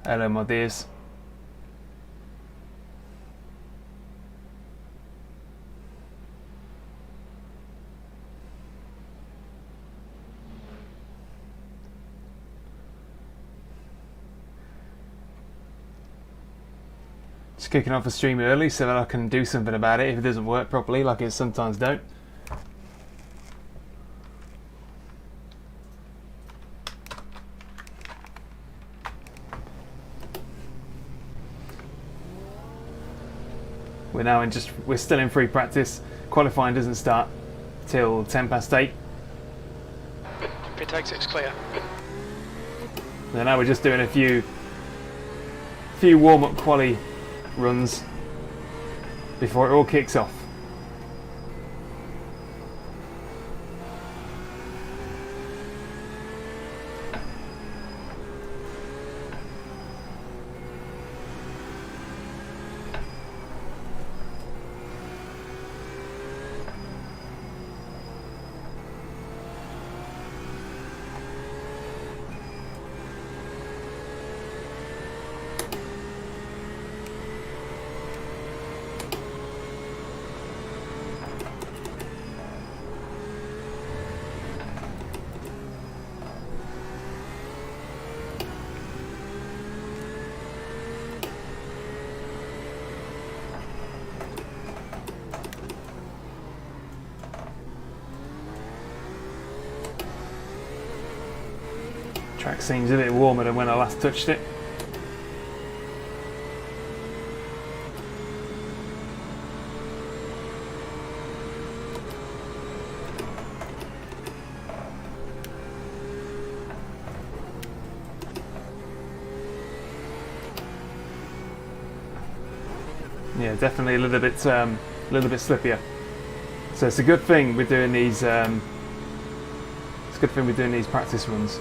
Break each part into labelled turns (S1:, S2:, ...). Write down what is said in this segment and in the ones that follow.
S1: Hello, my dears. Just kicking off a stream early so that I can do something about it if it doesn't work properly, like it sometimes don't. We're still in free practice. Qualifying doesn't start till 8:10.
S2: If it takes it's clear.
S1: And now we're just doing a few warm-up quali runs before it all kicks off. Track seems a bit warmer than when I last touched it. Yeah, definitely a little bit slippier. So it's a good thing we're doing these. It's a good thing we're doing these practice runs.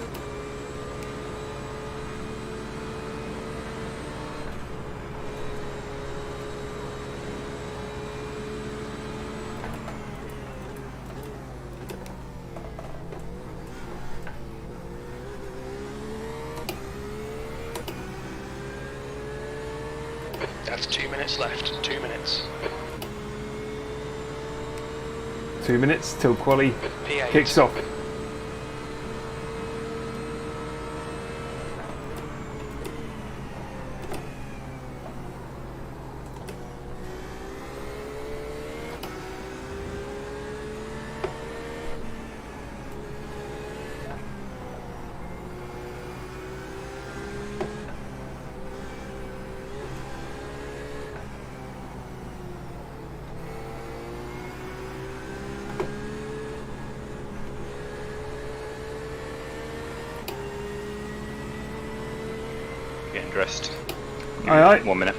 S2: That's 2 minutes left. 2 minutes.
S1: 2 minutes till quali
S2: P8.
S1: kicks off.
S3: Getting dressed.
S1: Aye.
S3: 1 minute.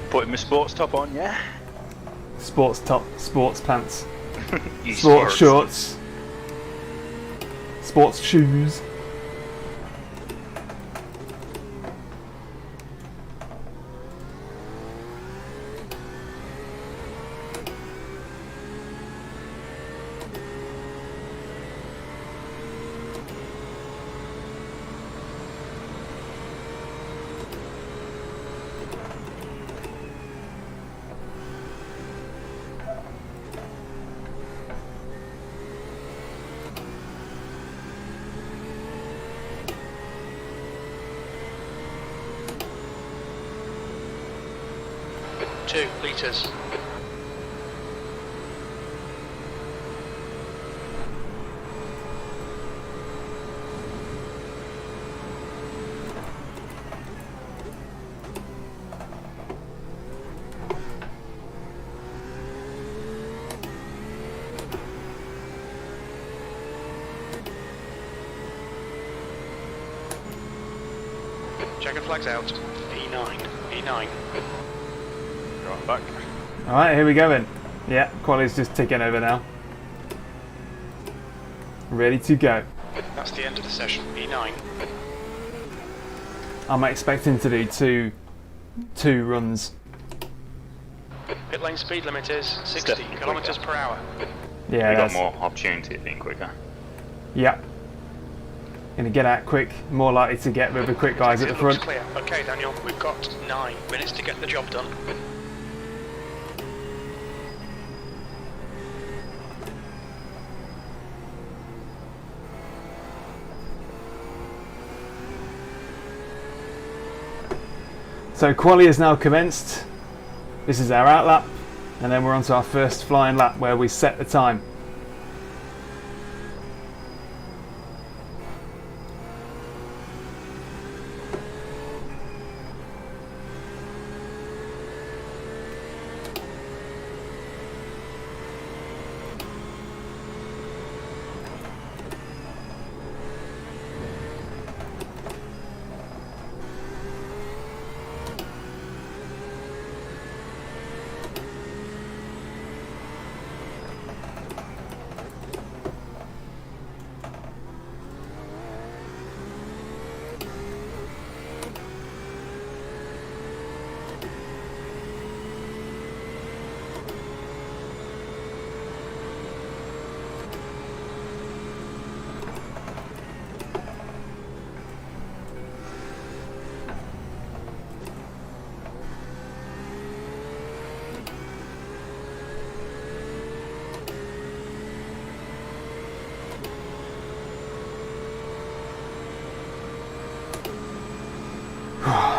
S3: Putting my sports top on, yeah?
S1: Sports top, sports pants,
S3: You
S1: sports shorts, sports shoes.
S2: Two litres. Checkered flags out. E9. E9.
S3: Right, back.
S1: Alright, here we go then. Yeah, quali's just ticking over now. Ready to go.
S2: That's the end of the session. E9.
S1: I'm expecting to do two runs.
S2: Pit lane speed limit is 60
S3: Definitely
S2: kilometres
S3: quicker.
S2: per hour.
S1: Yeah,
S3: You got
S1: that's,
S3: more opportunity of being quicker.
S1: yeah. Going to get out quick, more likely to get with the quick guys at the
S2: It looks
S1: front.
S2: clear. Okay, Daniel, we've got 9 minutes to get the job done.
S1: So quali has now commenced. This is our out lap, and then we're on to our first flying lap where we set the time.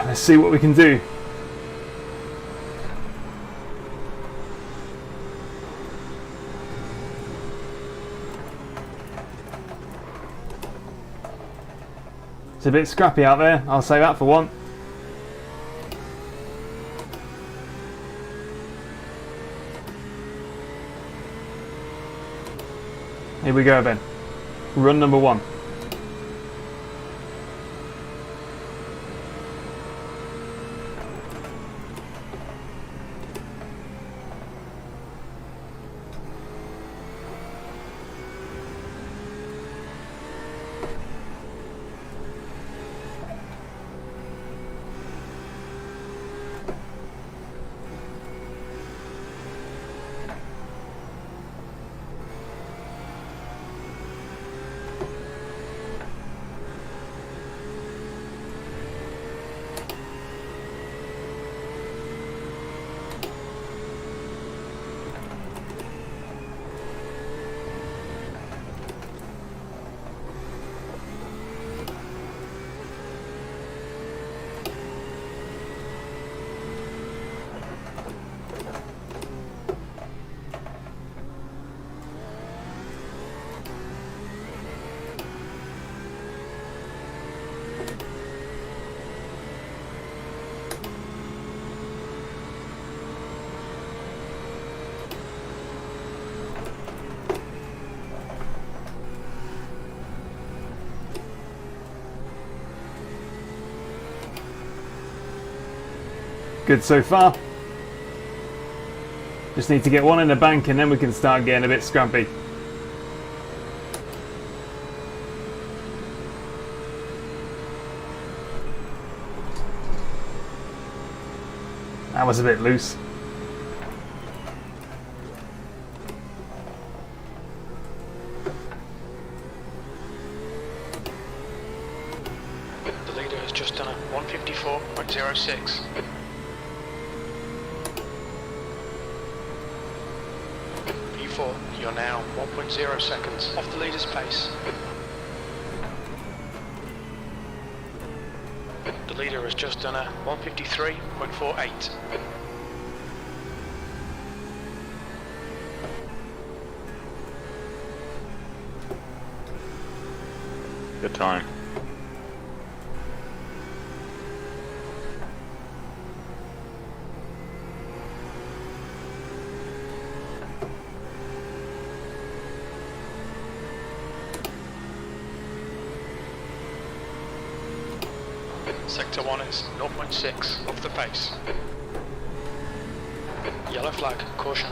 S1: Let's see what we can do. It's a bit scrappy out there, I'll say that for one. Here we go, Ben. Run number 1. Good so far. Just need to get one in the bank and then we can start getting a bit scrappy. That was a bit loose.
S2: The leader has just done a 154.06. P4, you're now 1.0 seconds off the leader's pace. The leader has just done a 153.48.
S3: Good time.
S2: Sector 1 is 0.6 off the pace. Yellow flag, caution.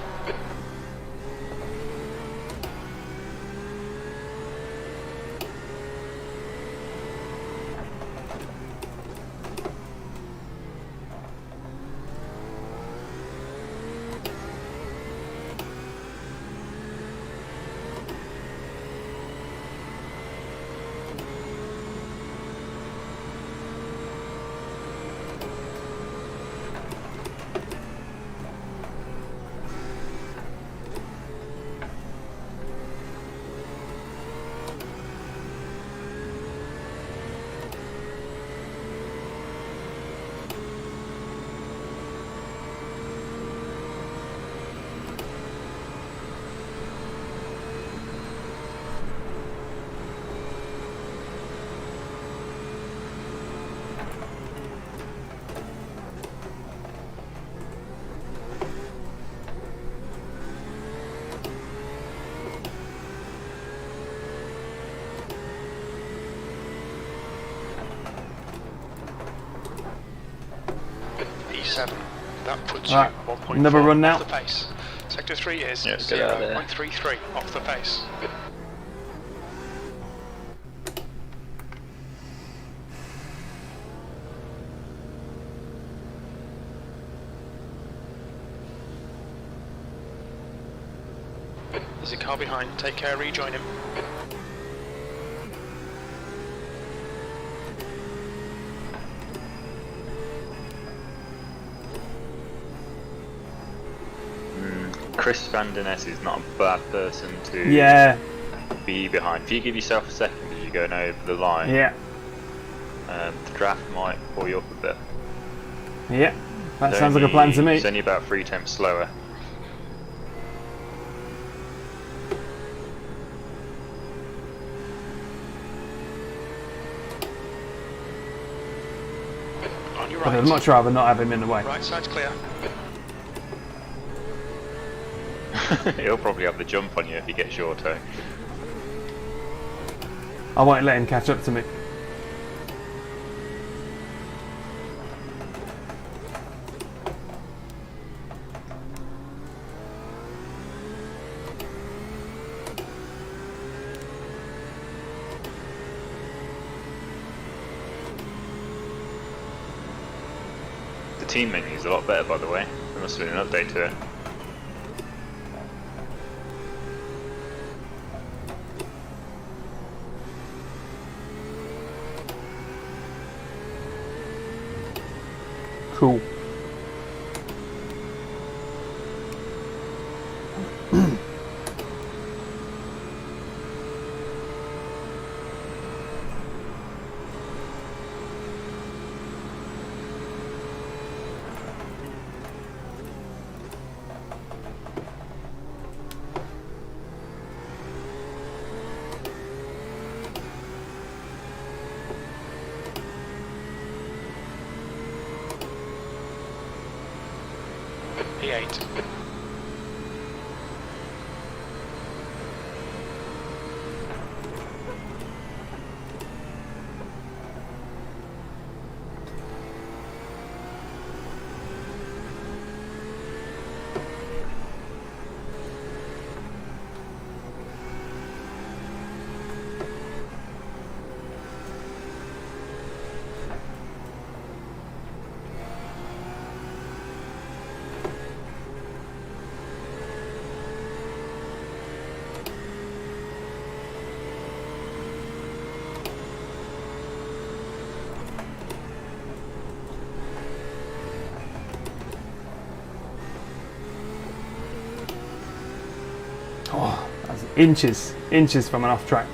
S2: 1.37. That puts
S1: Right,
S2: you 1.4
S1: another run now.
S2: off the pace. Sector 3 is
S3: Yeah, get out of there.
S2: 0.33 off the pace. There's a car behind, take care, rejoin him.
S3: Chris Van Den Ness is not a bad person to
S1: Yeah,
S3: be behind. If you give yourself a second as you're going over the line,
S1: yeah,
S3: the draft might pull you up a bit.
S1: yeah. That sounds like a plan to me.
S3: It's only about 3 temps slower.
S2: On your
S1: But I'd
S2: right.
S1: much rather not have him in the way.
S2: Right side's clear.
S3: He'll probably have the jump on you if he gets your toe.
S1: I won't let him catch up to me.
S3: The team menu is a lot better, by the way. There must have been an update to it.
S1: Cool.
S2: P8.
S1: Oh, that's inches from an off track.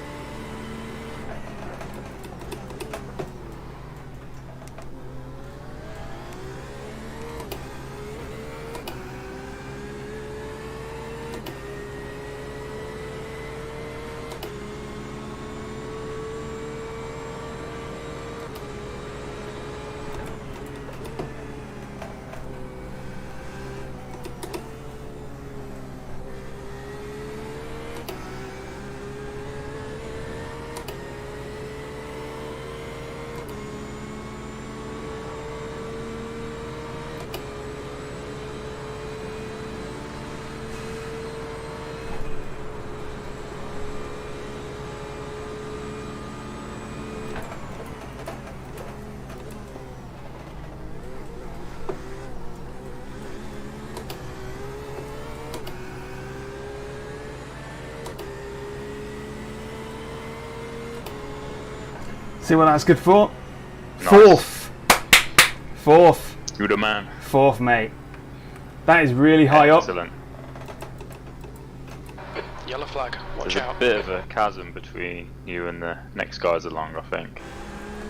S1: See what that's good for?
S3: Nice.
S1: Fourth,
S3: You're the man.
S1: mate. That is really high up.
S3: Excellent.
S2: Yellow flag, watch
S3: There's
S2: out.
S3: a bit of a chasm between you and the next guys along, I think.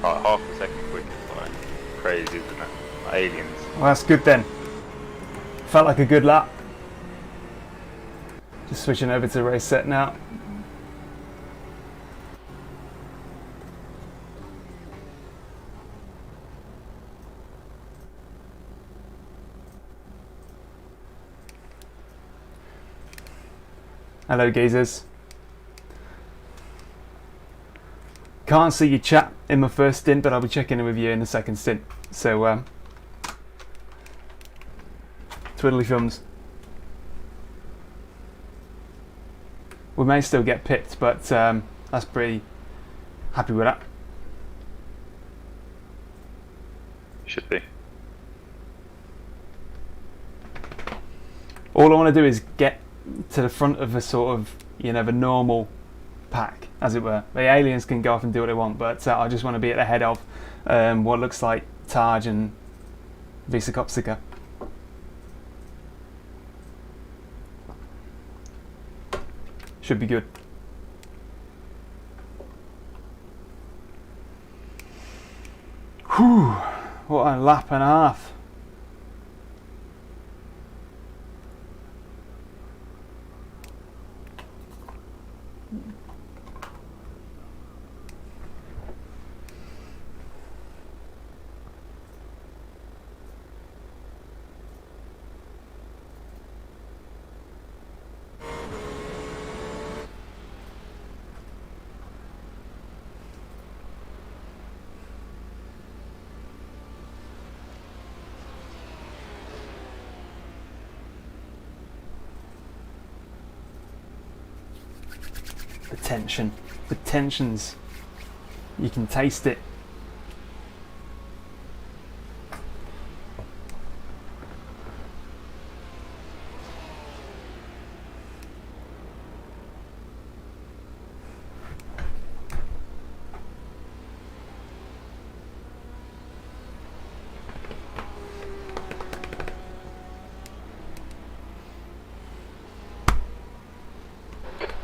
S3: Like half a second quicker, like crazy, isn't it? Like aliens.
S1: Well, that's good then. Felt like a good lap. Just switching over to race set now. Hello geezers. Can't see your chat in my first stint, but I'll be checking in with you in the second stint. So twiddly thumbs. We may still get pipped, but that's pretty happy with that.
S3: Should be.
S1: All I want to do is get to the front of a sort of, you know, the normal pack, as it were. The aliens can go off and do what they want, but I just want to be at the head of what looks like Taj and Visa Kopsika. Should be good. Whew, what a lap and a half. The tensions, you can taste it.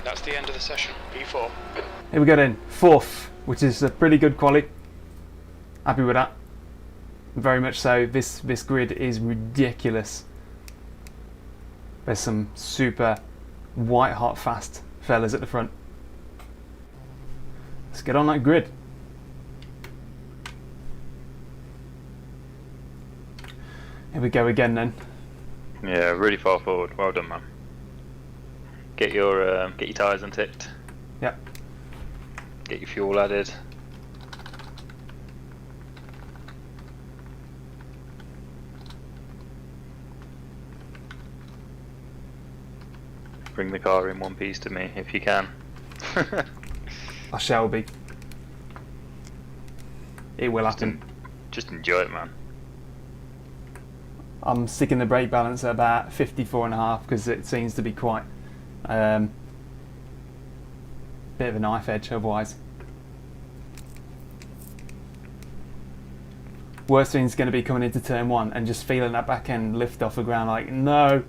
S2: That's the end of the session. P4.
S1: Here we go then, 4th, which is a pretty good quality. Happy with that. Very much so. This grid is ridiculous. There's some super white hot fast fellas at the front. Let's get on that grid. Here we go again then.
S3: Yeah, really far forward. Well done, man. Get your tyres unticked.
S1: Yep.
S3: Get your fuel added. Bring the car in one piece to me if you can.
S1: I shall be. It will happen.
S3: Just enjoy it, man.
S1: I'm sticking the brake balance at about 54.5 because it seems to be quite bit of a knife edge otherwise. Worst thing's going to be coming into turn 1 and just feeling that back end lift off the ground like, no.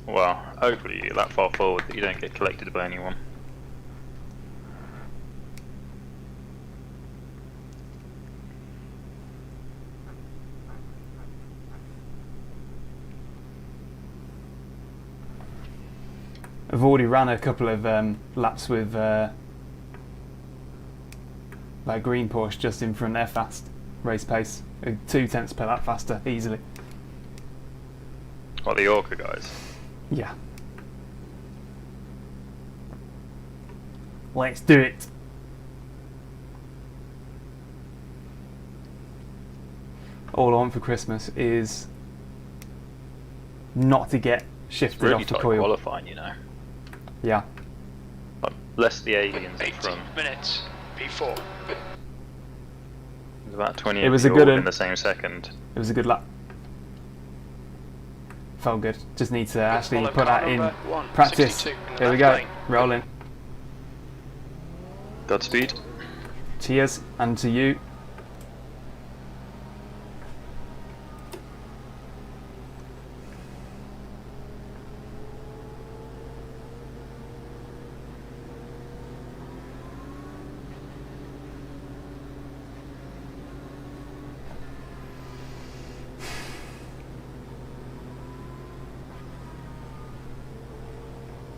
S3: Well, hopefully you're that far forward that you don't get collected by anyone.
S1: I've already ran a couple of laps with like green Porsche just in front there fast, race pace, 2 tenths per lap faster, easily.
S3: What, the Orca guys?
S1: Yeah. Let's do it. All I want for Christmas is not to get shifted
S3: Really
S1: off the
S3: tight
S1: coil.
S3: qualifying, you know.
S1: Yeah.
S3: Less the aliens in
S2: 18
S3: front.
S2: minutes. P4.
S3: There's about 20
S1: It was a
S3: of
S1: good
S3: you all
S1: one.
S3: in the same second.
S1: It was a good lap. Felt good. Just need to actually
S2: Follow
S1: put
S2: car
S1: that in
S2: number 162
S1: practice.
S2: in the
S1: Here we
S2: left
S1: go.
S2: lane.
S1: Rolling.
S3: Godspeed.
S1: Cheers, and to you.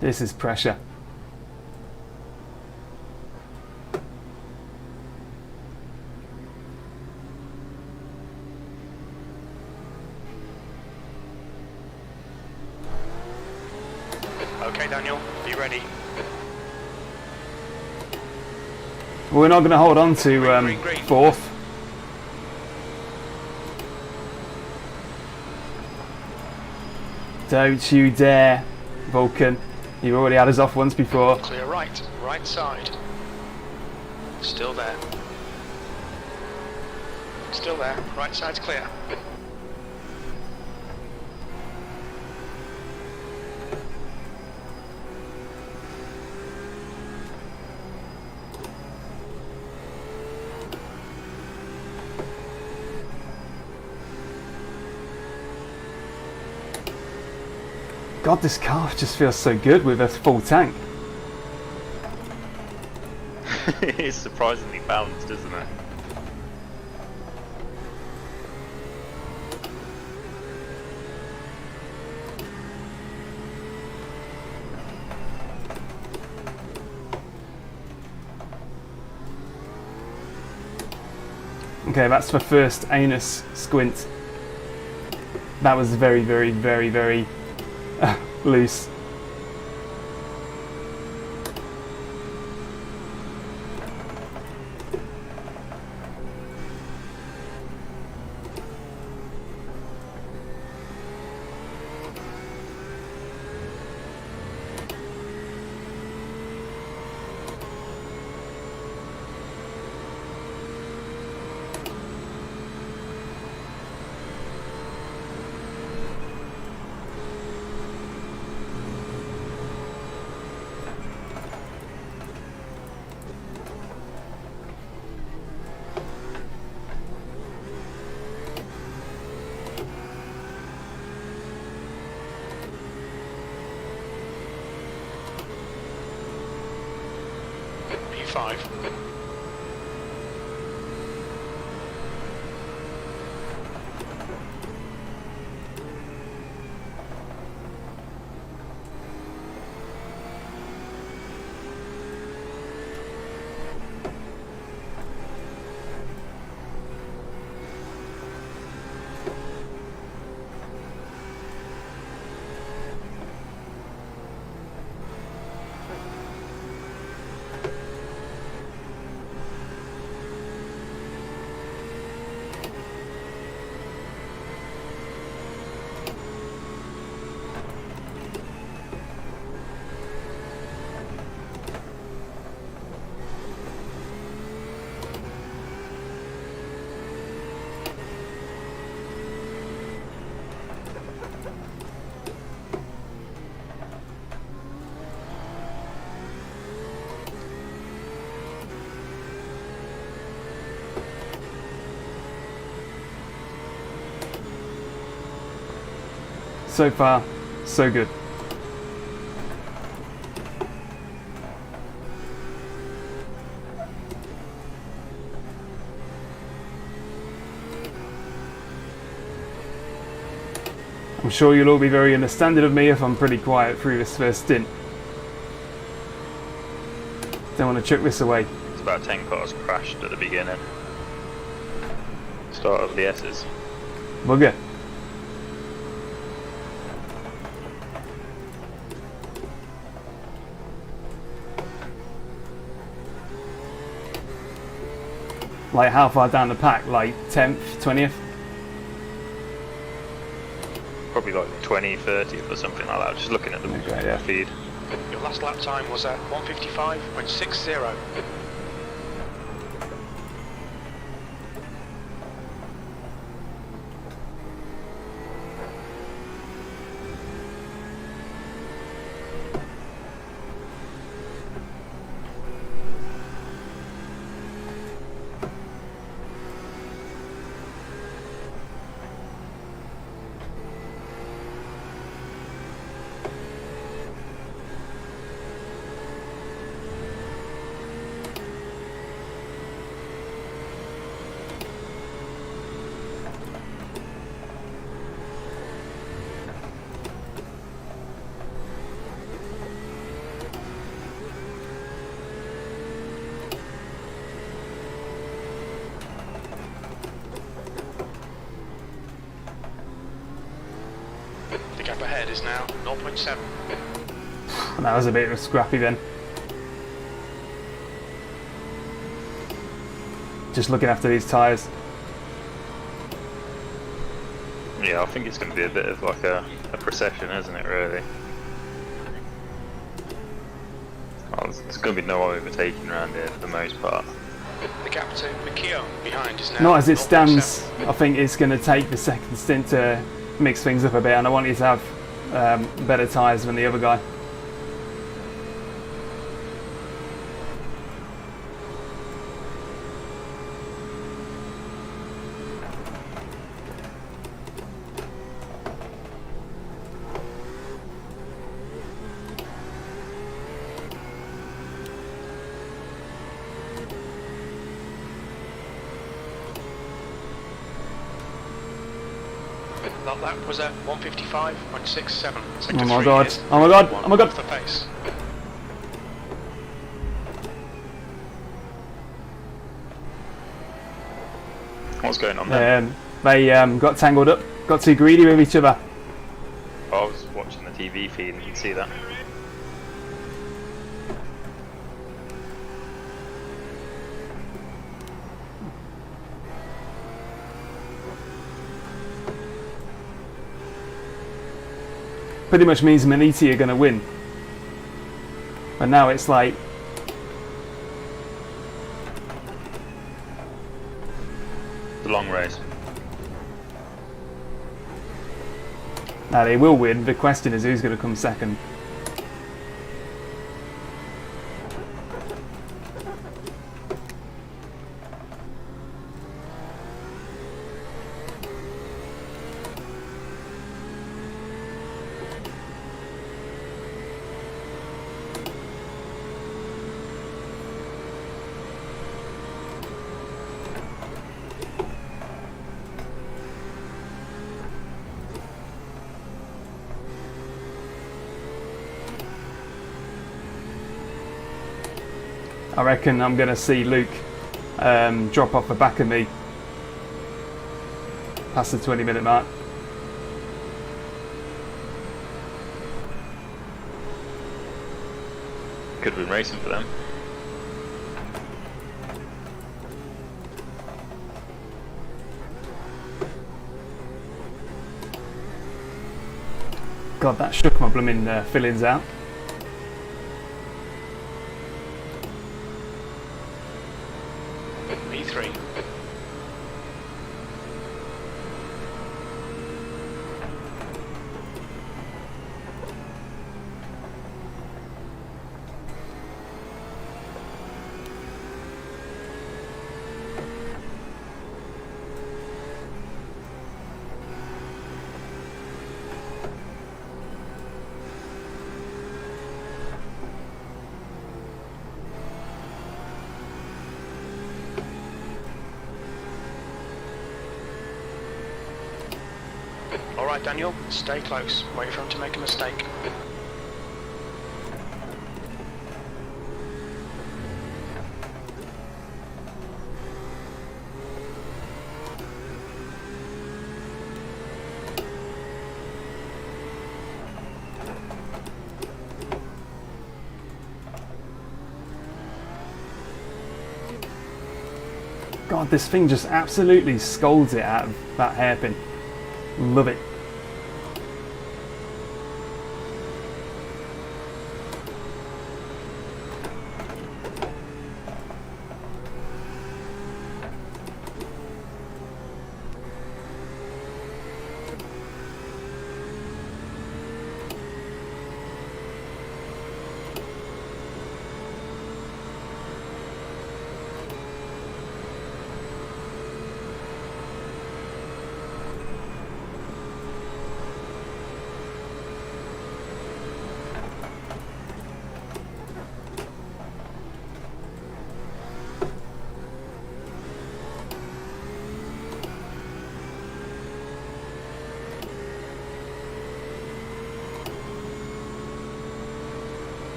S1: This is pressure.
S2: Okay, Daniel, be ready.
S1: We're not going to hold on to
S2: Green, green.
S1: 4th. Don't you dare, Vulcan. You've already had us off once before.
S2: Clear right, right side. Still there. Still there, right side's clear.
S1: God, this car just feels so good with a full tank.
S3: It's surprisingly balanced, isn't it?
S1: Okay, that's the first anus squint. That was very, very, very, very loose.
S2: P5.
S1: So far, so good. I'm sure you'll all be very understanding of me if I'm pretty quiet through this first stint. Don't want to chuck this away.
S3: It's about 10 cars crashed at the beginning. Start of the S's.
S1: Bugger. Like how far down the pack? Like 10th, 20th?
S3: Probably like 20, 30th or something like that. Just looking at the
S1: Okay, yeah.
S3: feed.
S2: Your last lap time was at 1:55.60. The gap ahead is now 0.7.
S1: That was a bit of a scrappy then. Just looking after these tyres.
S3: Yeah, I think it's going to be a bit of like a procession, isn't it, really? Well, there's going to be no overtaking around here for the most part.
S2: The gap to Mikio behind is now.
S1: Not as it
S2: 0.7.
S1: stands. I think it's going to take the second stint to mix things up a bit, and I want you to have better tyres than the other guy.
S2: That lap was at 1:55.67.
S1: Oh my god! Oh my god! Oh my god!
S2: The pace.
S3: What's going on there?
S1: They got tangled up, got too greedy with each other.
S3: I was watching the TV feed and you can see that.
S1: Pretty much means Maniti are going to win. But now it's like...
S3: It's a long race.
S1: Now they will win, the question is who's going to come second. I reckon I'm going to see Luke drop off the back of me past the 20-minute mark.
S3: Could have been racing for them.
S1: God, that shook my blooming fillings out.
S2: P3. Alright Daniel, stay close. Wait for him to make a mistake.
S1: God, this thing just absolutely scolds it out of that hairpin. Love it.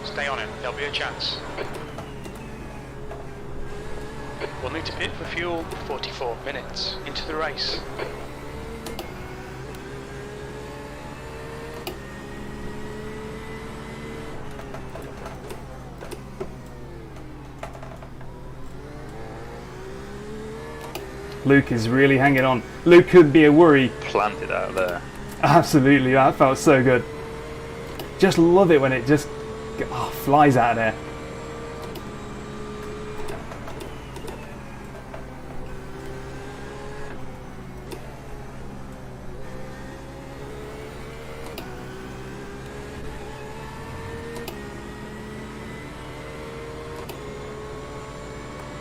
S2: Stay on him, there'll be a chance. We'll need to pit for fuel 44 minutes into the race.
S1: Luke is really hanging on. Luke could be a worry.
S3: Planted out there.
S1: Absolutely, that felt so good. Just love it when it just flies out of there.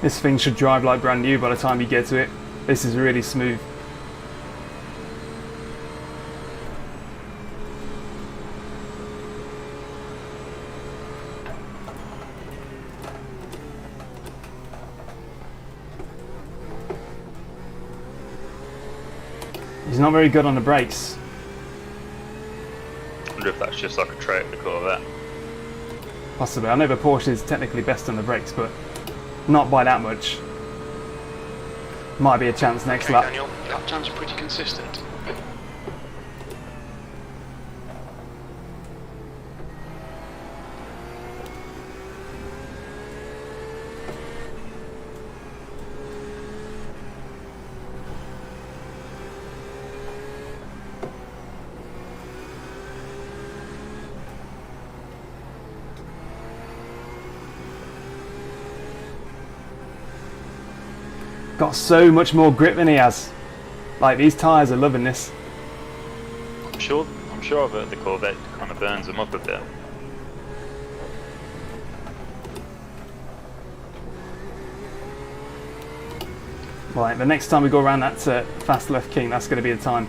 S1: This thing should drive like brand new by the time you get to it. This is really smooth. He's not very good on the brakes.
S3: I wonder if that's just like a trait of the Corvette.
S1: Possibly. I know the Porsche is technically best on the brakes, but not by that much. Might be a chance next
S2: Okay,
S1: lap.
S2: Daniel, lap times are pretty consistent.
S1: Got so much more grip than he has. Like, these tyres are loving this.
S3: I'm sure that the Corvette kind of burns them up a bit.
S1: Right, the next time we go around that fast left king, that's going to be the time.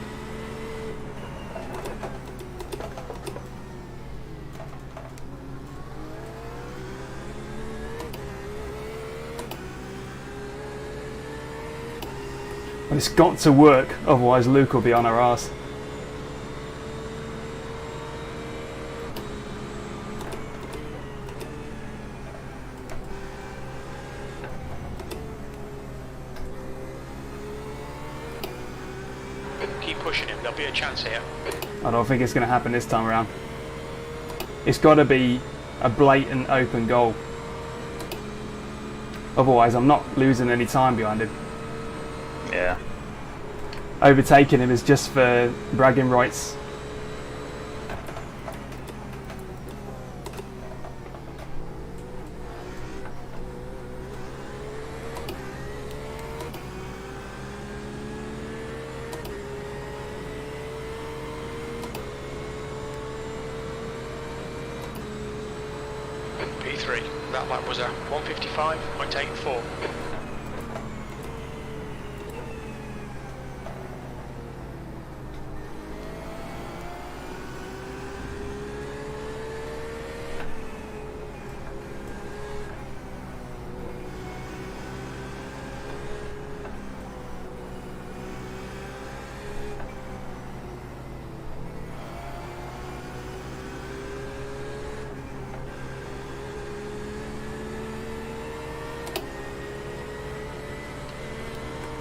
S1: But it's got to work, otherwise Luke will be on our arse.
S2: Keep pushing him, there'll be a chance here.
S1: I don't think it's going to happen this time around. It's got to be a blatant open goal. Otherwise I'm not losing any time behind him.
S3: Yeah.
S1: Overtaking him is just for bragging rights.
S2: P3, that lap was a 155.84.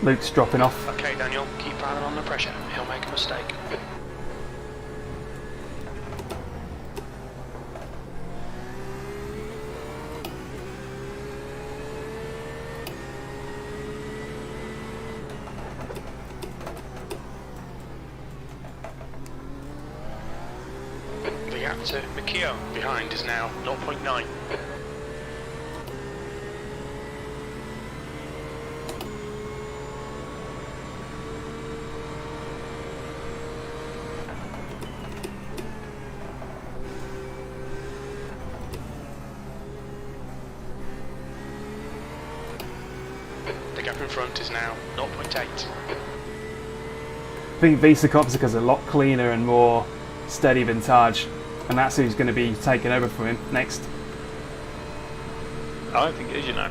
S1: Luke's dropping off.
S2: Okay, Daniel, keep piling on the pressure. He'll make a mistake. The gap to Mikio behind is now 0.9. The gap in front is now 0.8.
S1: I think Visa Kopsika's a lot cleaner and more steady than Taj, and that's who's going to be taking over from him next.
S3: I don't think it is, you know.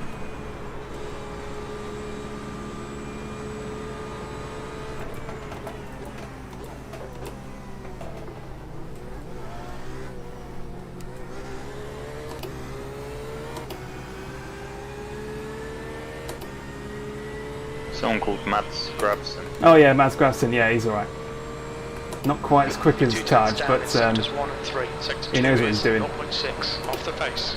S3: Someone called Mads Grabson.
S1: Oh yeah, Mads Grafton, yeah, he's alright. Not quite as quick as Charge, but he knows what he's doing.
S2: 0.6 off the pace.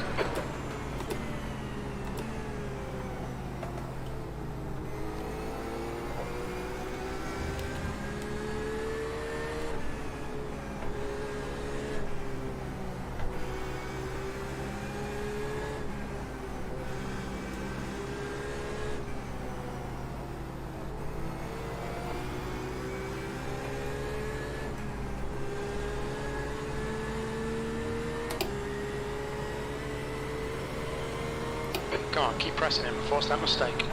S2: Go on, keep pressing him, force that mistake.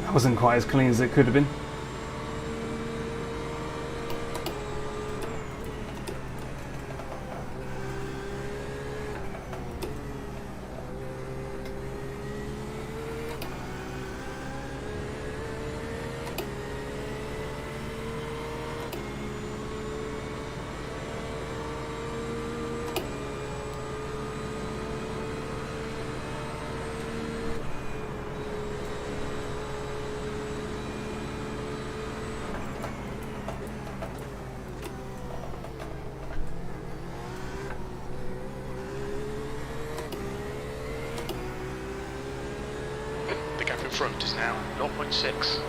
S1: That wasn't quite as clean as it could have been.
S2: The gap in front is now 0.6.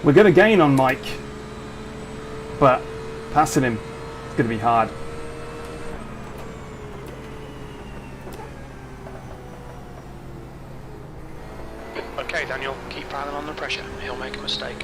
S1: We're going to gain on Mike, but passing him is going to be hard.
S2: Okay, Daniel, keep piling on the pressure. He'll make a mistake.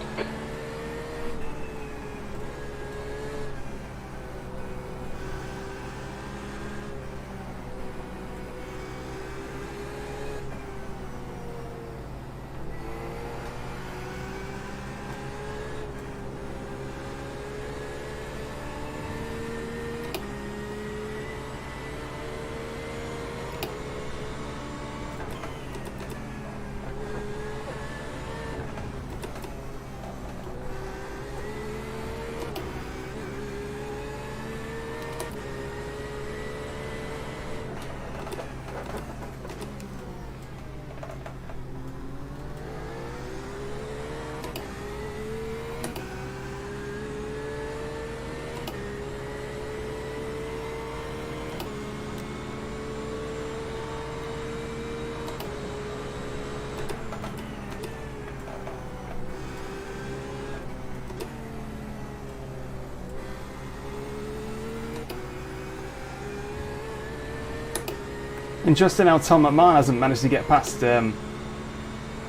S1: Interesting how Tom McMahon hasn't managed to get past the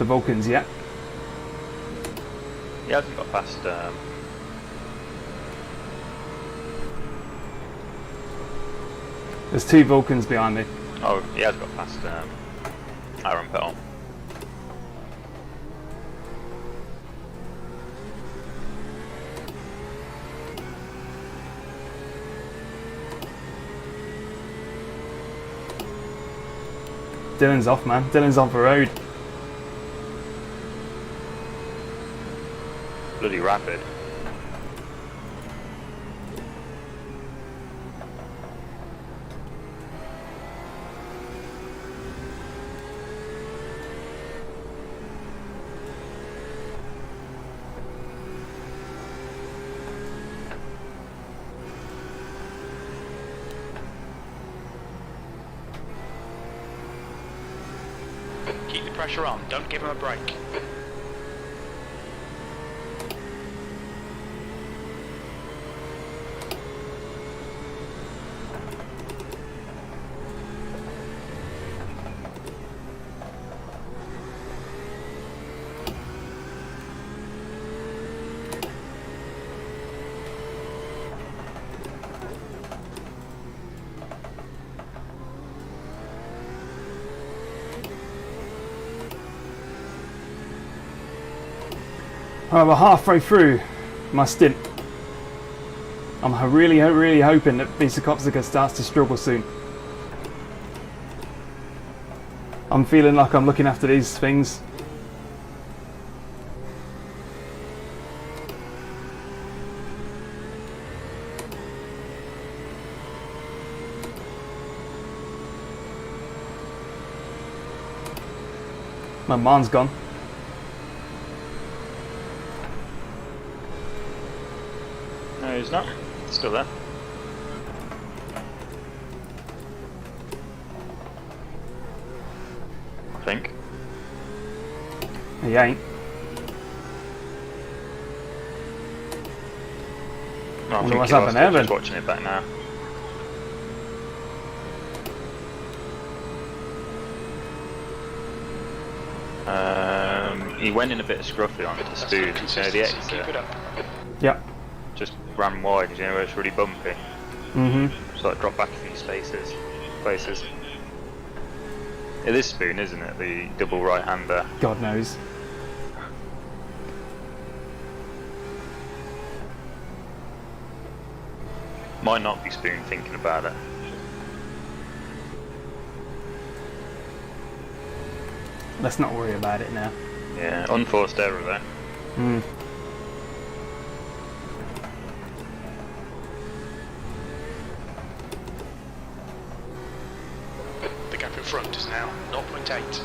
S1: Vulcans yet.
S3: He hasn't got past.
S1: There's two Vulcans behind me.
S3: Oh, he has got past Aaron Pearl.
S1: Dylan's off, man. Dylan's off the road.
S3: Bloody rapid.
S2: Keep the pressure on, don't give him a break.
S1: Alright, we're halfway through my stint. I'm really, really hoping that Suzuka starts to struggle soon. I'm feeling like I'm looking after these things. My man's gone.
S3: No, he's not. Still there. I think.
S1: He ain't.
S3: No, I
S1: Wonder
S3: think
S1: what's
S3: he
S1: happened
S3: lost
S1: there
S3: it,
S1: then.
S3: just watching it back now. He went in a bit of scruffy on the spoon, you know, the exit.
S2: Keep it up.
S1: Yep.
S3: Just ran wide, you know, where it's really bumpy. So it dropped back a few places. It is spoon, isn't it? The double right-hander.
S1: God knows.
S3: Might not be spoon thinking about it.
S1: Let's not worry about it now.
S3: Yeah, unforced error there.
S2: The gap in front is now 0.8.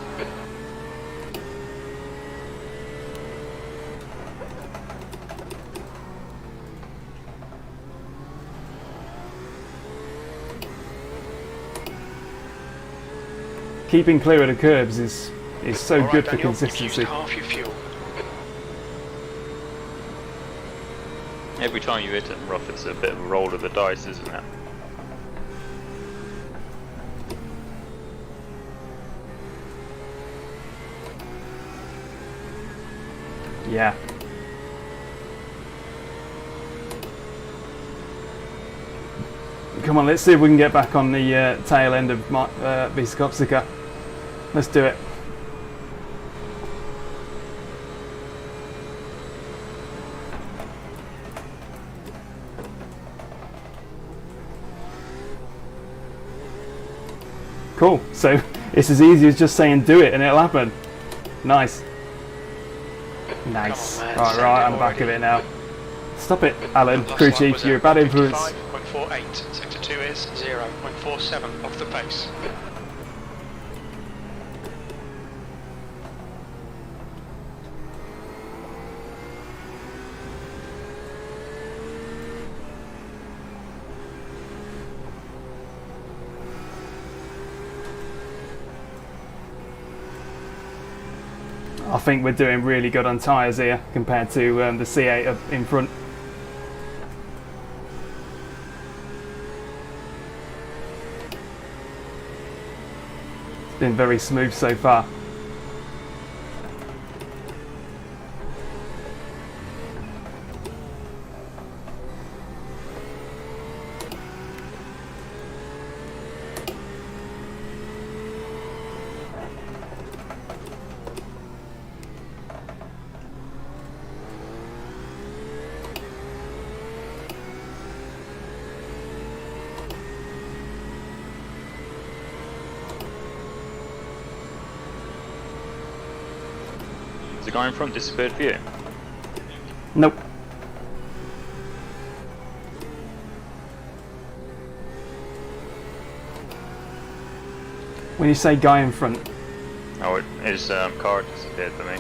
S1: Keeping clear of the curbs is so
S2: All right,
S1: good for
S2: Daniel, you've
S1: consistency.
S2: used half your fuel.
S3: Every time you hit it rough, it's a bit of a roll of the dice, isn't it?
S1: Yeah. Come on, let's see if we can get back on the tail end of Suzuka. Let's do it. Cool. So it's as easy as just saying do it and it'll happen. Nice. Nice.
S2: Come on, man,
S1: Right,
S2: send
S1: right,
S2: it
S1: I'm back of
S2: already.
S1: it now. Stop it, Alan.
S2: Last
S1: Crew
S2: lap
S1: chief,
S2: was
S1: you're a
S2: at
S1: bad influence.
S2: 55.48. Sector 2 is 0.47 off the pace.
S1: I think we're doing really good on tyres here compared to the C8 up in front. It's been very smooth so far.
S3: Has the guy in front disappeared for you?
S1: Nope. When you say guy in front,
S3: Oh, his car disappeared for me.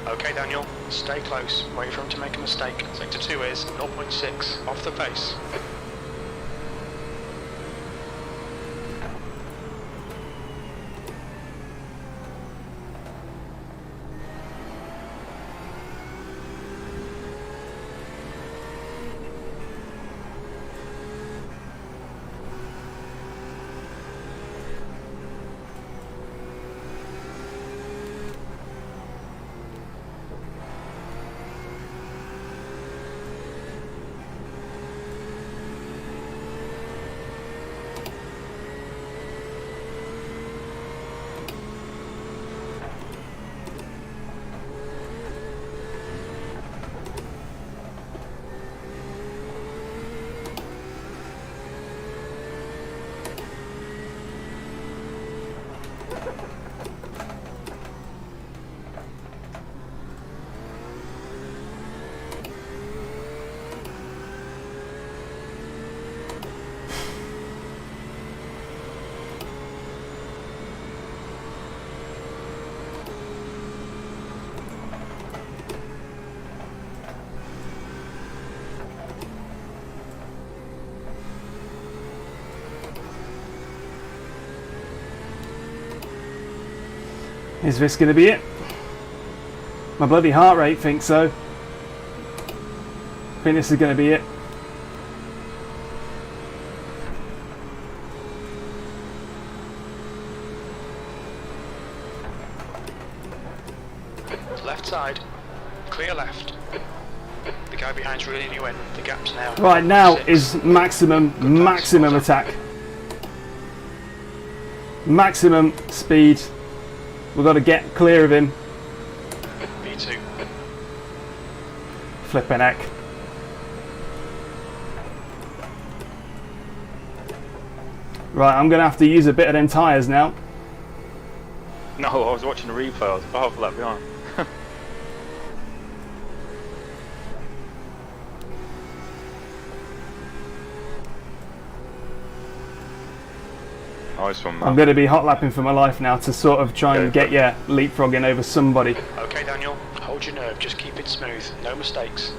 S2: Okay, Daniel, stay close. Wait for him to make a mistake. Sector 2 is 0.6 off the pace.
S1: Is this going to be it? My bloody heart rate thinks so. I think this is going to be it.
S2: Left side. Clear left. The guy behind's reeling you in. The gap's now.
S1: Right now
S2: 6.
S1: is maximum attack. Maximum speed. We've got to get clear of him.
S2: B2.
S1: Flipping heck. Right, I'm going to have to use a bit of them tyres now.
S3: No, I was watching the replay. I was half a lap behind. Nice one, man.
S1: I'm going to be hot lapping for my life now to sort of try and get leapfrogging over somebody.
S2: Okay, Daniel. Hold your nerve. Just keep it smooth. No mistakes.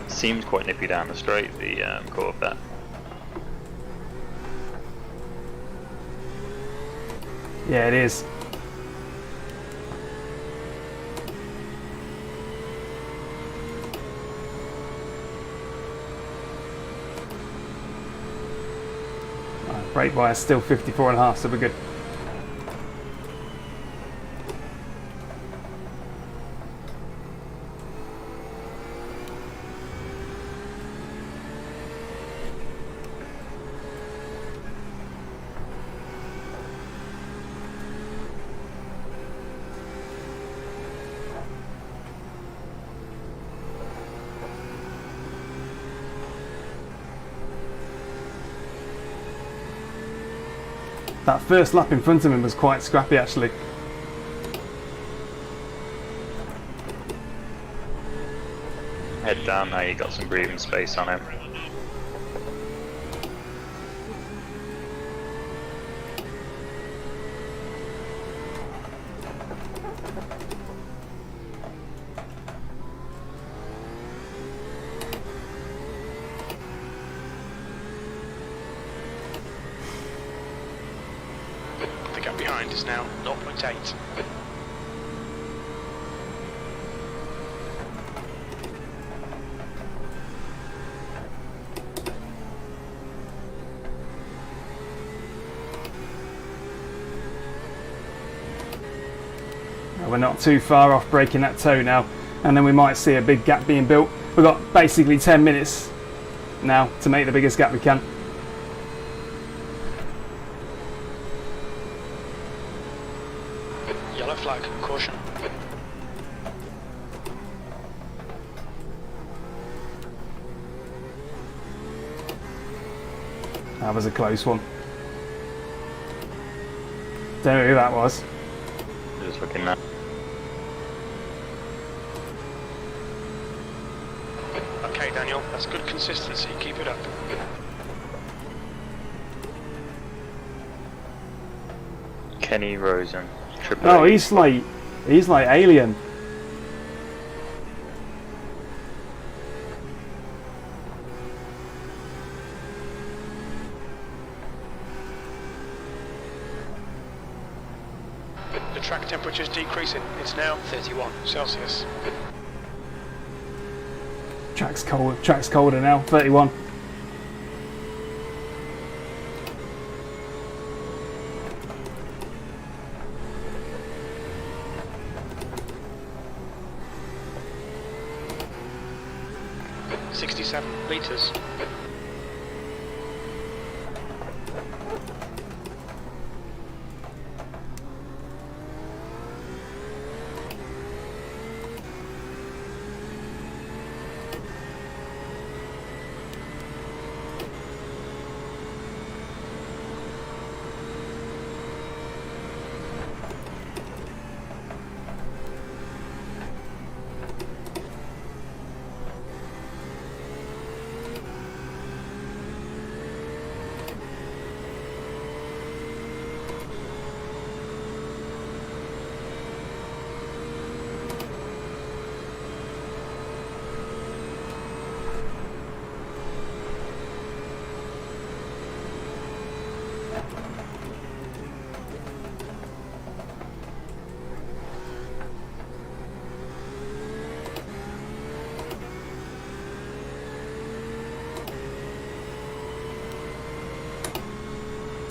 S3: Seems quite nippy down the straight, the Corvette.
S1: Yeah, it is. Brake bias still 54.5, so we're good. That first lap in front of him was quite scrappy actually.
S3: Head down now, you got some breathing space on him.
S2: The gap behind is now 0.8.
S1: We're not too far off breaking that toe now, and then we might see a big gap being built. We've got basically 10 minutes now to make the biggest gap we can.
S2: Yellow flag, caution.
S1: That was a close one. Don't know who that was.
S3: Just looking now.
S2: Okay, Daniel, that's good consistency. Keep it up.
S3: Kenny Rosen.
S1: Oh, he's like alien.
S2: The track temperature is decreasing. It's now 31 Celsius.
S1: Track's cold. Track's colder now. 31.
S2: 67 litres.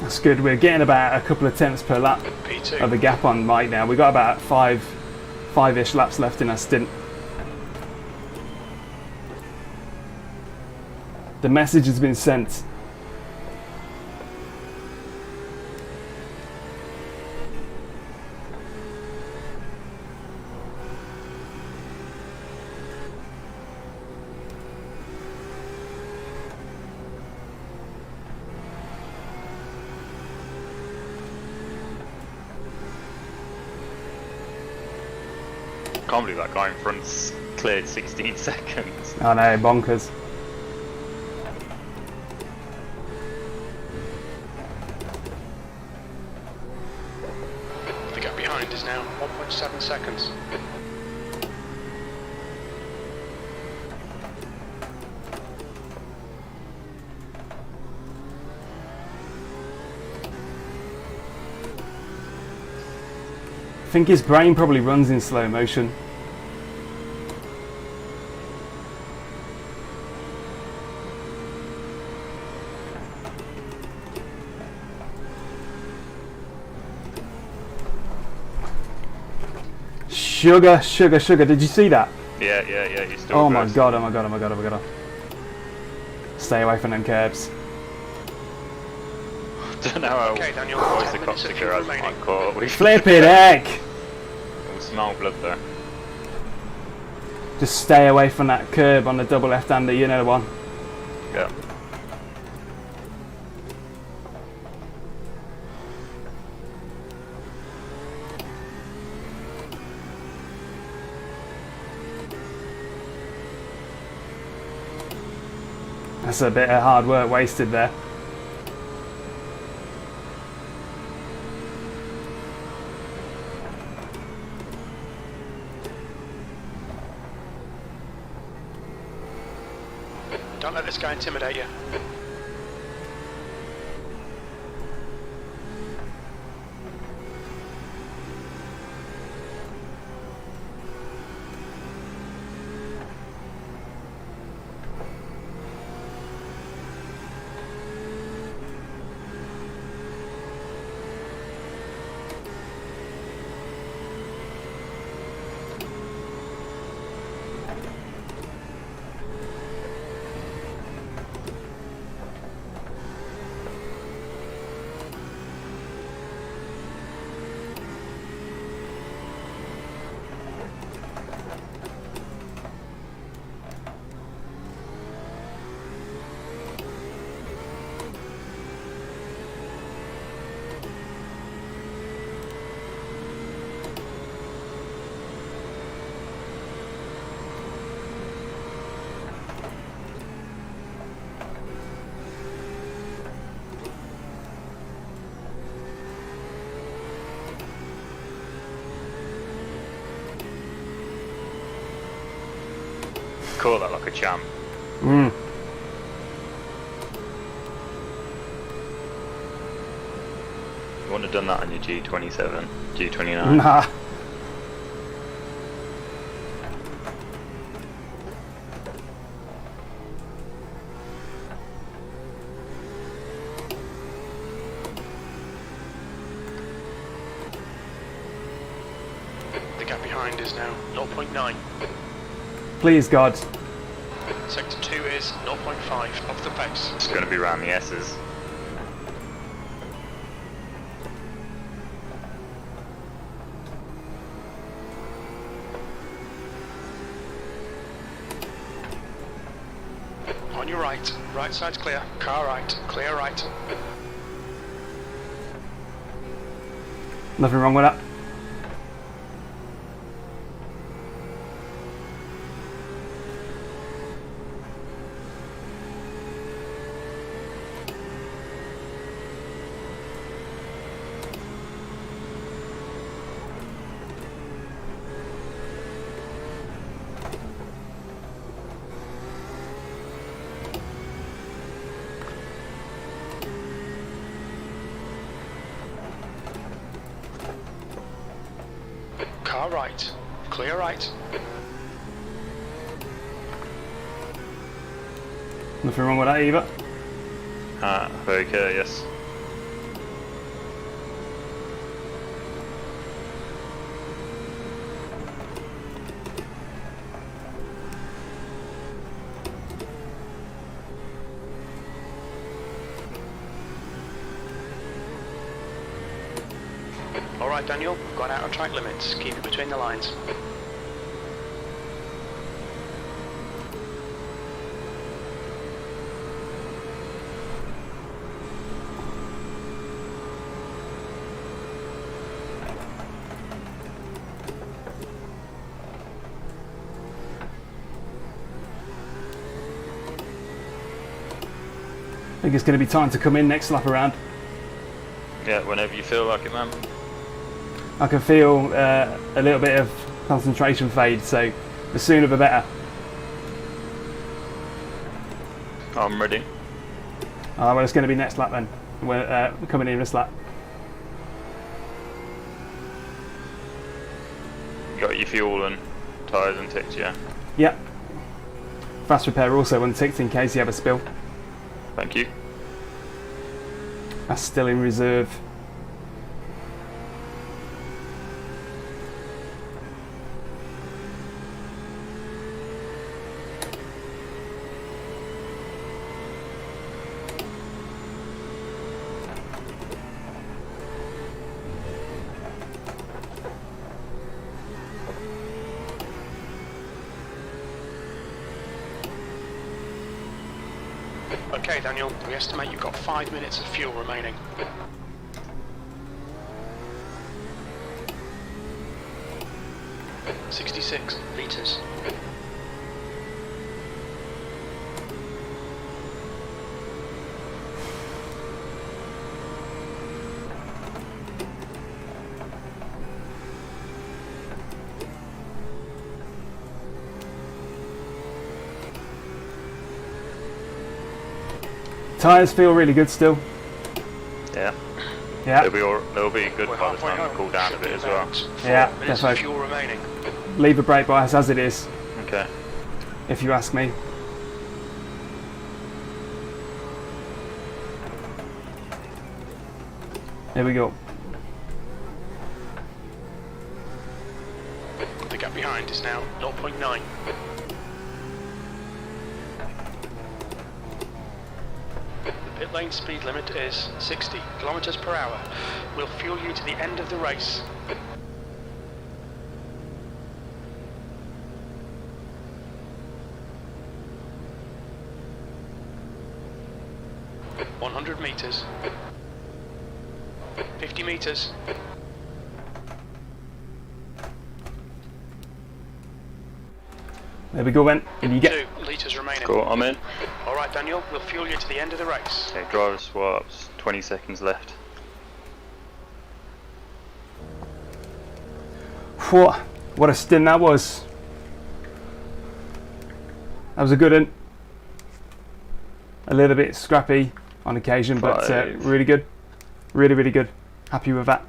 S1: That's good. We're getting about a couple of tenths per lap
S2: P2.
S1: of the gap on Mike now. We've got about five-ish laps left in our stint. The message has been sent.
S3: Can't believe that guy in front's cleared 16 seconds.
S1: I know, bonkers.
S2: The gap behind is now 1.7 seconds.
S1: I think his brain probably runs in slow motion. Sugar, sugar, sugar. Did you see that?
S3: Yeah, he's still
S1: Oh my
S3: first.
S1: god, oh my god, oh my god, oh my god. Stay away from them curbs.
S3: Don't know how
S2: Okay, Daniel,
S3: boys
S2: 10
S3: the
S2: minutes of
S3: Corsica
S2: fuel
S3: has
S2: remaining.
S3: not caught. We
S1: Flippin' heck!
S3: will smell blood there.
S1: Just stay away from that curb on the double left-hander, you know the one.
S3: Yeah.
S1: That's a bit of hard work wasted there.
S2: Don't let this guy intimidate you.
S3: Caught that like a champ.
S1: Mm.
S3: You wouldn't have done that on your G27, G29.
S1: Nah.
S2: The gap behind is now 0.9.
S1: Please, God.
S2: Sector 2 is 0.5 off the pace.
S3: It's going to be around the S's.
S2: On your right. Right side's clear. Car right. Clear right.
S1: Nothing wrong with that.
S2: Car right. Clear right.
S1: Nothing wrong with that either.
S3: Very clear, yes.
S2: Alright Daniel, gone out of track limits. Keep it between the lines.
S1: I think it's going to be time to come in next lap around.
S3: Yeah, whenever you feel like it, man.
S1: I can feel a little bit of concentration fade, so the sooner the better.
S3: I'm ready.
S1: Well, it's going to be next lap then. We're coming in this lap.
S3: You got your fuel and tyres and ticks, yeah?
S1: Yep. Fast repair also unticked in case you have a spill.
S3: Thank you.
S1: That's still in reserve.
S2: Okay Daniel, we estimate you've got 5 minutes of fuel remaining. $66 litres.
S1: Tyres feel really good still.
S3: Yeah.
S1: Yeah.
S3: They'll be good by the time they cool down a bit as well.
S1: Yeah,
S2: minutes
S1: definitely.
S2: of fuel remaining.
S1: Leave the brake bias as it is,
S3: Okay.
S1: if you ask me. There we go.
S2: The gap behind is now 0.9. The pit lane speed limit is 60 kilometers per hour. We'll fuel you to the end of the race. $100 meters. 50 meters.
S1: There we go then. If you get
S2: 2 litres remaining.
S3: Cool, I'm in.
S2: Alright Daniel, we'll fuel you to the end of the race.
S3: Okay, driver swaps, 20 seconds left.
S1: what a stint that was. That was a good one. A little bit scrappy on occasion, but really good. Really, really good. Happy with that.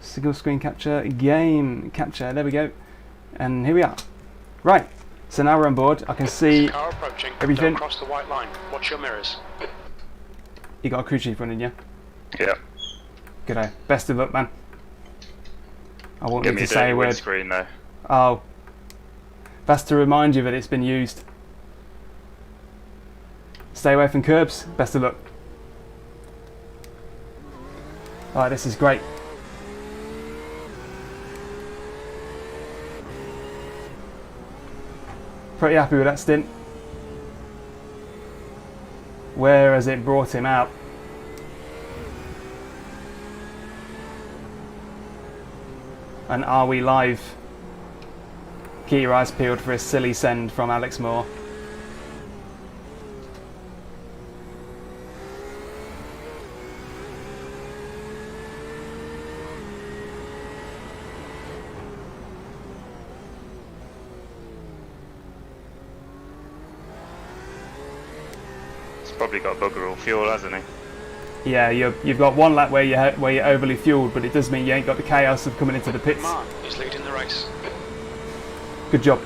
S1: Single screen capture, game capture. There we go. And here we are. Right. So now we're on board. I can see
S2: Car approaching.
S1: everything.
S2: Don't cross the white line. Watch your mirrors.
S1: You got a crew chief running, yeah?
S3: Yeah.
S1: Good day. Best of luck, man. I won't
S3: Give
S1: need
S3: me
S1: to
S3: a
S1: say
S3: dirty
S1: a word.
S3: windscreen though.
S1: Oh. Best to remind you that it's been used. Stay away from curbs. Best of luck. Alright, this is great. Pretty happy with that stint. Where has it brought him out? And are we live? Keep your eyes peeled for a silly send from Alex Moore.
S3: He's probably got bugger all fuel, hasn't he?
S1: Yeah, you've got one lap where you're overly fueled, but it does mean you ain't got the chaos of coming into the pits.
S2: Mark is leading the race.
S1: Good job.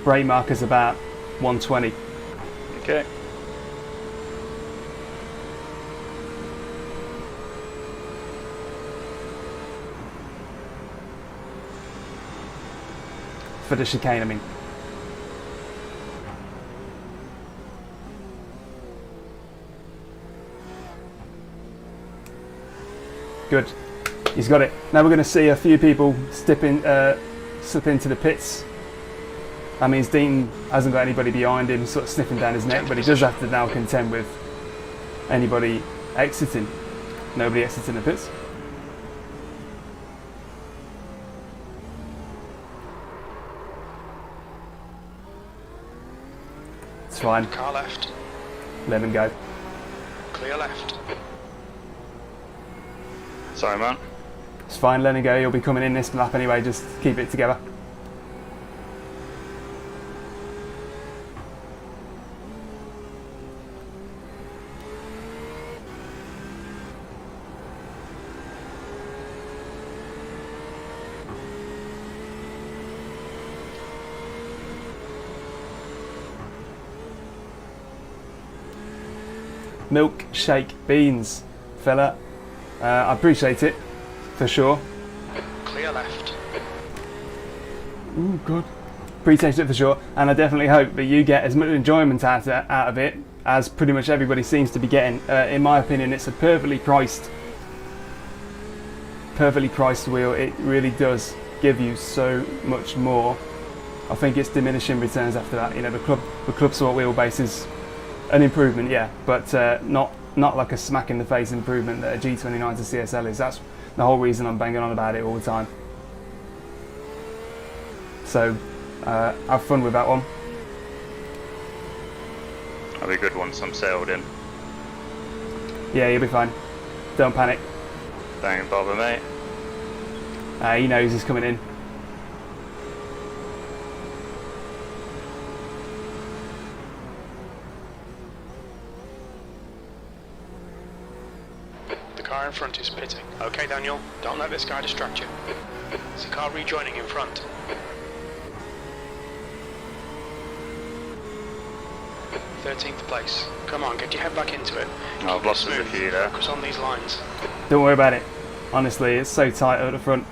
S1: Brake marker's about 120.
S3: Okay.
S1: For the chicane, I mean. Good. He's got it. Now we're going to see a few people slip into the pits. That means Dean hasn't got anybody behind him sort of sniffing down his neck, but he does have to now contend with anybody exiting. Nobody exiting the pits. It's fine.
S2: Car left.
S1: Let him go.
S2: Clear left.
S3: Sorry, man.
S1: It's fine, let him go. He'll be coming in this lap anyway, just keep it together. Milkshake beans, fella. I appreciate it, for sure.
S2: Clear left.
S1: Oh God. Appreciate it for sure, and I definitely hope that you get as much enjoyment out of it as pretty much everybody seems to be getting. In my opinion, it's a perfectly priced wheel. It really does give you so much more. I think it's diminishing returns after that. You know, the club sport wheelbase is an improvement, yeah, but not like a smack in the face improvement that a G29 to CSL is. That's the whole reason I'm banging on about it all the time. So have fun with that one.
S3: That'll be a good once I'm sailed in.
S1: Yeah, you'll be fine. Don't panic.
S3: Don't bother, mate.
S1: He knows he's coming in.
S2: The car in front is pitting. Okay, Daniel, don't let this guy distract you. There's a car rejoining in front. 13th place. Come on, get your head back into it.
S3: Oh, I've lost a few there.
S2: Focus on these lines.
S1: Don't worry about it. Honestly, it's so tight at the front.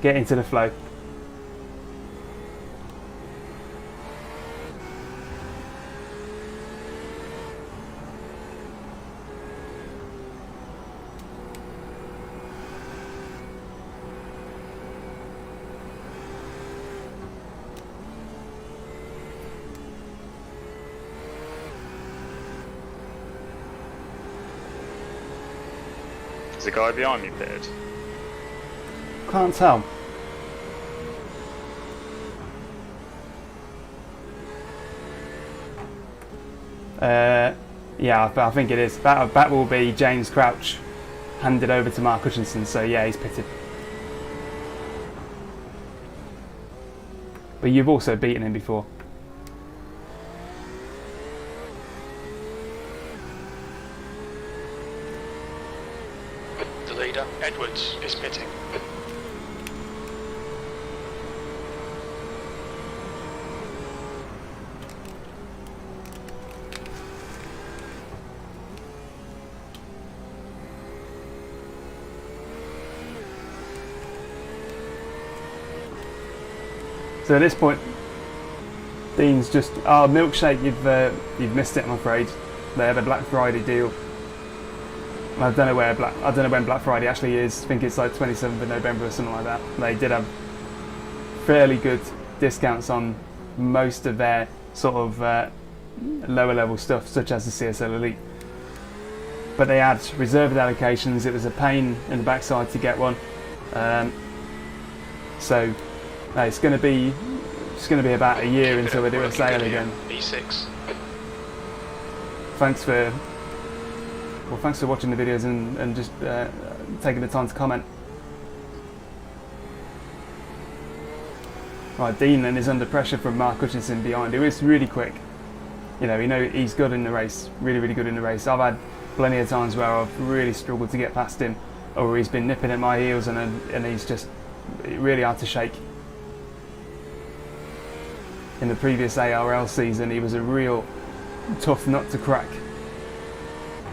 S1: Get into the flow.
S3: There's a guy behind me pitted.
S1: Can't tell. Yeah, I think it is. That will be James Crouch handed over to Mark Hutchinson, so yeah, he's pitted. But you've also beaten him before.
S2: The leader, Edwards, is pitting.
S1: So at this point, Dean's just, oh, Milkshake, you've missed it, I'm afraid. They have a Black Friday deal. I don't know when Black Friday actually is. I think it's like 27th of November or something like that. They did have fairly good discounts on most of their sort of lower level stuff, such as the CSL Elite. But they had reserved allocations. It was a pain in the backside to get one. So it's going to be about a year until they do a sale again.
S2: E6.
S1: Thanks for watching the videos and just taking the time to comment. Right, Dean then is under pressure from Mark Hutchinson behind, who is really quick. You know, he's good in the race, really good in the race. I've had plenty of times where I've really struggled to get past him, or he's been nipping at my heels, and he's just really hard to shake. In the previous ARL season, he was a real tough nut to crack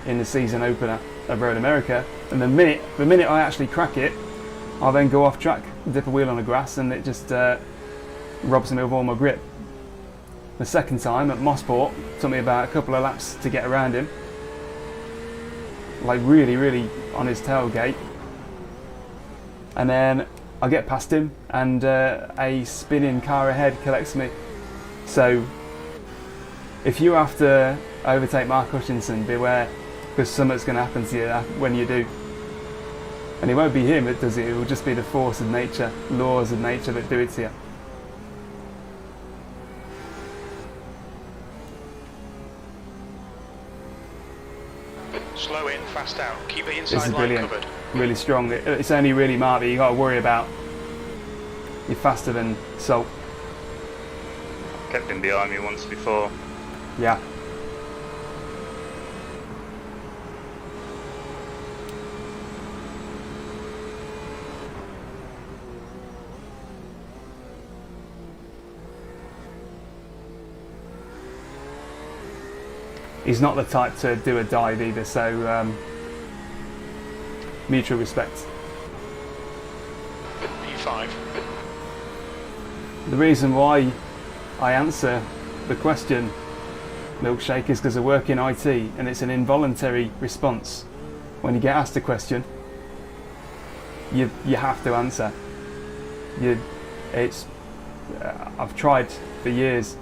S1: in the season opener of Road America, and the minute I actually crack it, I then go off track, dip a wheel on the grass, and it just robs me of all my grip. The second time at Mossport, took me about a couple of laps to get around him, like really on his tailgate, and then I get past him and a spinning car ahead collects me. So if you have to overtake Mark Hutchinson, beware, because something's going to happen to you when you do. And it won't be him that does it, it will just be the force of nature, laws of nature that do it to you.
S2: Slow in, fast out. Keep the
S1: This
S2: inside
S1: is
S2: line
S1: brilliant,
S2: covered.
S1: really strong. It's only really Mark that you got to worry about. You're faster than Salt.
S3: Kept him behind me once before.
S1: Yeah. He's not the type to do a dive either, so mutual respect.
S2: P5.
S1: The reason why I answer the question, Milkshake, is because I work in IT, and it's an involuntary response. When you get asked a question, you have to answer. I've tried for years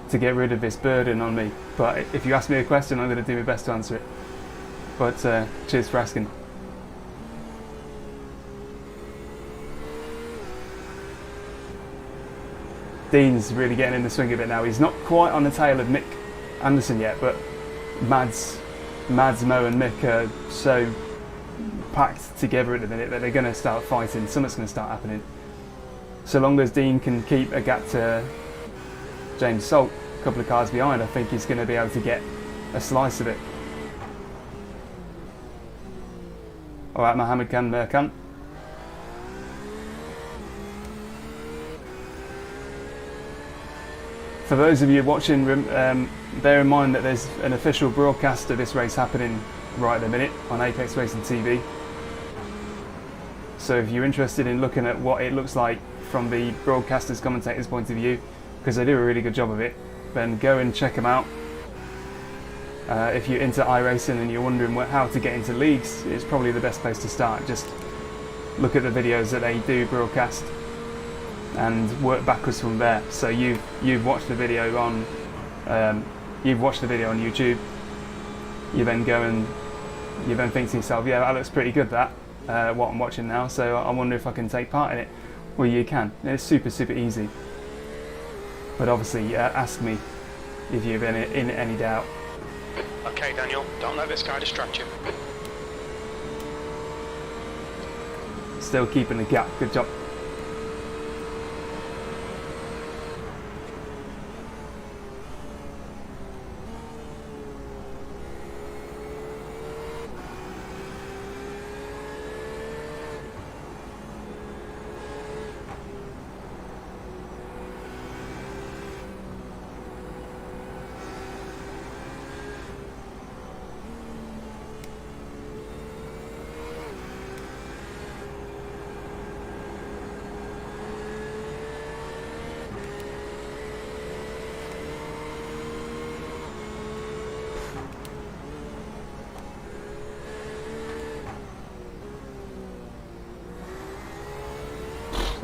S1: to get rid of this burden on me, but if you ask me a question, I'm going to do my best to answer it. But cheers for asking. Dean's really getting in the swing of it now. He's not quite on the tail of Mick Anderson yet, but Mads, Mo and Mick are so packed together at the minute that they're going to start fighting. Something's going to start happening. So long as Dean can keep a gap to James Salt, a couple of cars behind, I think he's going to be able to get a slice of it. Alright, Mohammed Khan. For those of you watching, bear in mind that there's an official broadcast of this race happening right at the minute on Apex Racing TV. So if you're interested in looking at what it looks like from the broadcaster's commentator's point of view, because they do a really good job of it, then go and check them out. If you're into iRacing and you're wondering how to get into leagues, it's probably the best place to start. Just look at the videos that they do broadcast and work backwards from there. So you've watched the video on YouTube. You then go and you then think to yourself, yeah, that looks pretty good, that what I'm watching now. So I wonder if I can take part in it. Well, you can. It's super easy. But obviously, ask me if you've been in any doubt.
S2: Okay, Daniel, don't let this guy distract you.
S1: Still keeping the gap. Good job.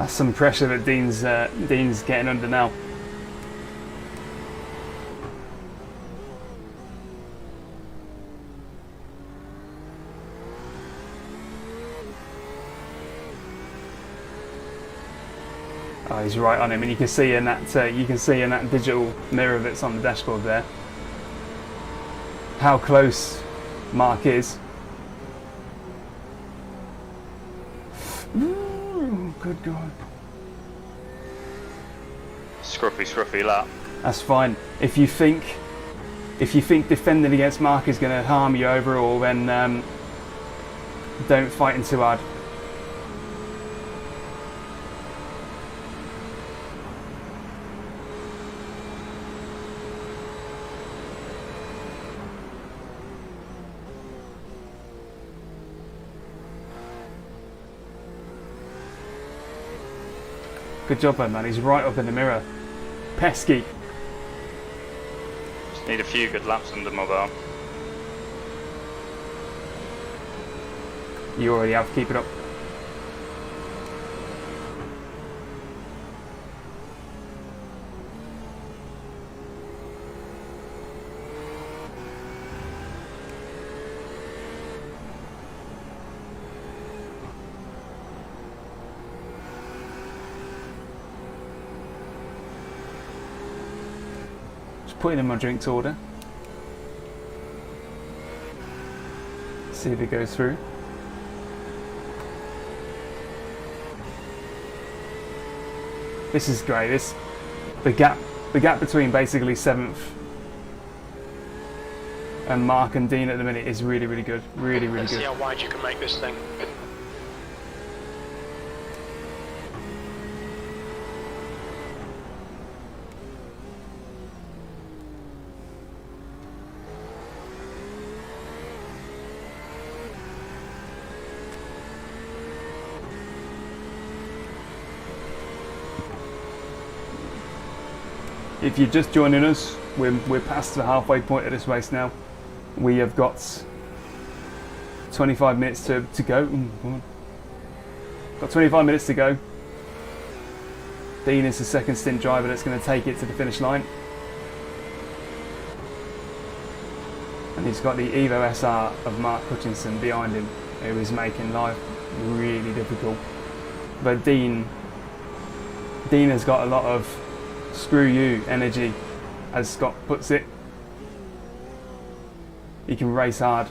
S1: That's some pressure that Dean's getting under now. Oh, he's right on him, and you can see in that digital mirror that's on the dashboard there how close Mark is. Ooh, good God.
S3: Scruffy lap.
S1: That's fine. If you think defending against Mark is going to harm you overall, then don't fight him too hard. Good job though, man. He's right up in the mirror. Pesky.
S3: Just need a few good laps under my belt.
S1: You already have. Keep it up. Putting in my drinks order. See if it goes through. This is great. The gap between basically 7th and Mark and Dean at the minute is really good. Really good.
S2: Let's see how wide you can make this thing.
S1: If you're just joining us, we're past the halfway point of this race now. We have got 25 minutes to go. Got 25 minutes to go. Dean is the second stint driver that's going to take it to the finish line. And he's got the Evo SR of Mark Hutchinson behind him, who is making life really difficult. But Dean has got a lot of screw you energy, as Scott puts it. He can race hard.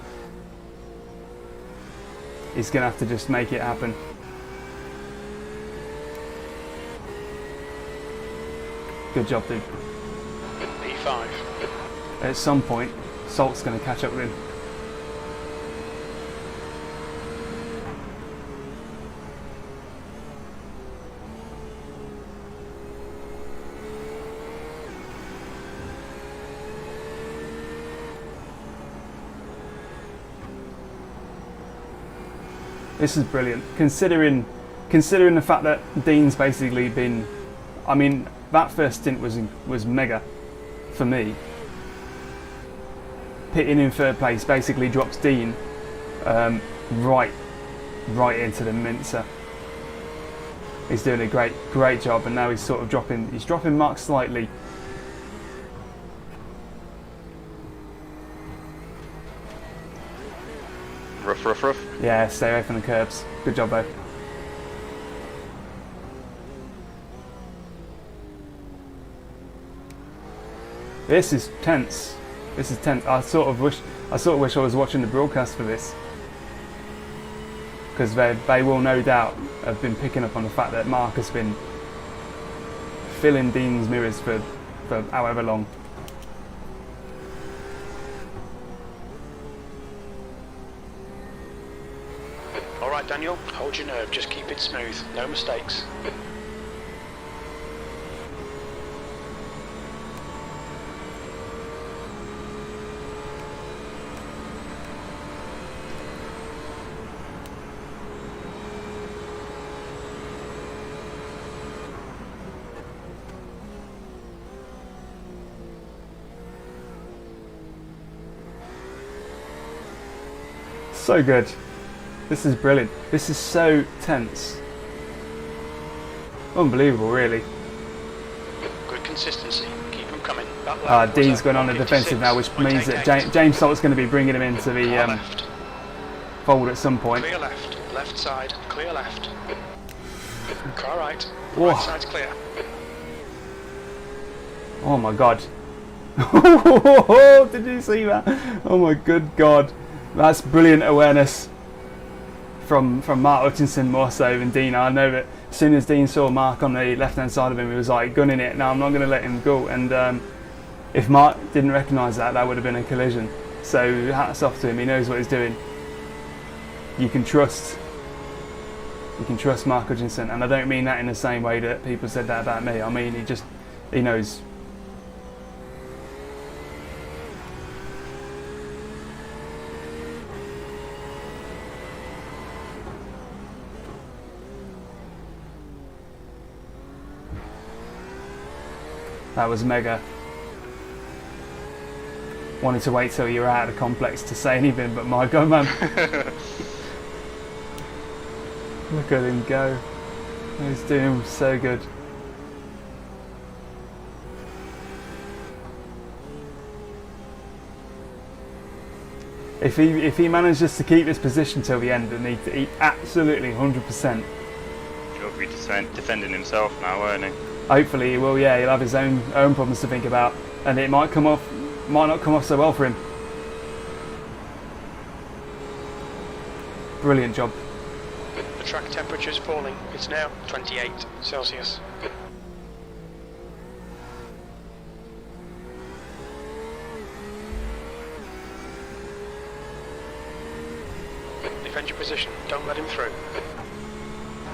S1: He's going to have to just make it happen. Good job, dude.
S2: P5.
S1: At some point, Salt's going to catch up with him. This is brilliant, considering the fact that Dean's basically been, I mean, that first stint was mega for me. Pitting in third place basically drops Dean right into the mincer. He's doing a great job, and now he's sort of dropping Mark slightly.
S3: Rough.
S1: Yeah, stay away from the curbs. Good job, though. This is tense. I sort of wish I was watching the broadcast for this, because they will no doubt have been picking up on the fact that Mark has been filling Dean's mirrors for however long.
S2: Alright Daniel, hold your nerve, just keep it smooth, no mistakes.
S1: So good. This is brilliant. This is so tense. unbelievable, really.
S2: Good consistency. Keep them coming. That lap was
S1: Dean's
S2: at
S1: going on the defensive now, which means that
S2: 156.88.
S1: James Salt's going to be bringing him into the
S2: Car left.
S1: fold at some point.
S2: Clear left. Left side. Clear left. Car right.
S1: Whoa.
S2: Right side's clear.
S1: Oh my god. Did you see that? Oh my good god. That's brilliant awareness from Mark Hutchinson more so than Dean. I know that as soon as Dean saw Mark on the left hand side of him, he was like gunning it. No, I'm not going to let him go. And if Mark didn't recognise that, that would have been a collision. So hats off to him. He knows what he's doing. You can trust Mark Hutchinson, and I don't mean that in the same way that people said that about me. I mean he knows. That was mega. Wanted to wait till you were out of the complex to say anything, but my god, man. Look at him go. He's doing so good. If he manages to keep this position till the end, then he absolutely 100%.
S3: He'll be defending himself now, won't he?
S1: Hopefully he will. Yeah, he'll have his own problems to think about, and it might not come off so well for him. Brilliant job.
S2: The track temperature is falling. It's now 28 Celsius. Defend your position. Don't let him through.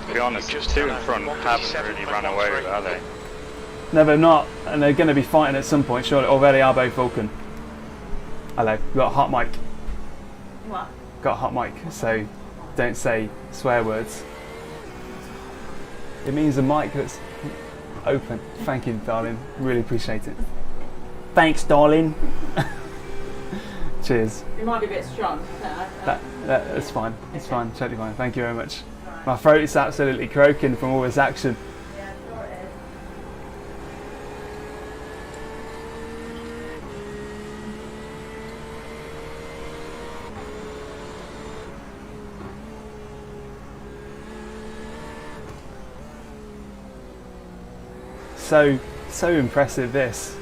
S3: To be honest,
S2: Just
S3: two in
S2: done a
S3: front haven't really run away with it, have they?
S1: Never not, and they're going to be fighting at some point, surely. Or they are both Vulcan. Hello, we've got a hot mic.
S4: What?
S1: Got a hot mic, so don't say swear words. It means the mic that's open. Thank you, darling. Really appreciate it. Thanks, darling. Cheers.
S4: It might be a bit strong.
S1: That's fine. It's fine. Totally fine. Thank you very much. My throat is absolutely croaking from all this action.
S4: Yeah, sure it is.
S1: So impressive, this.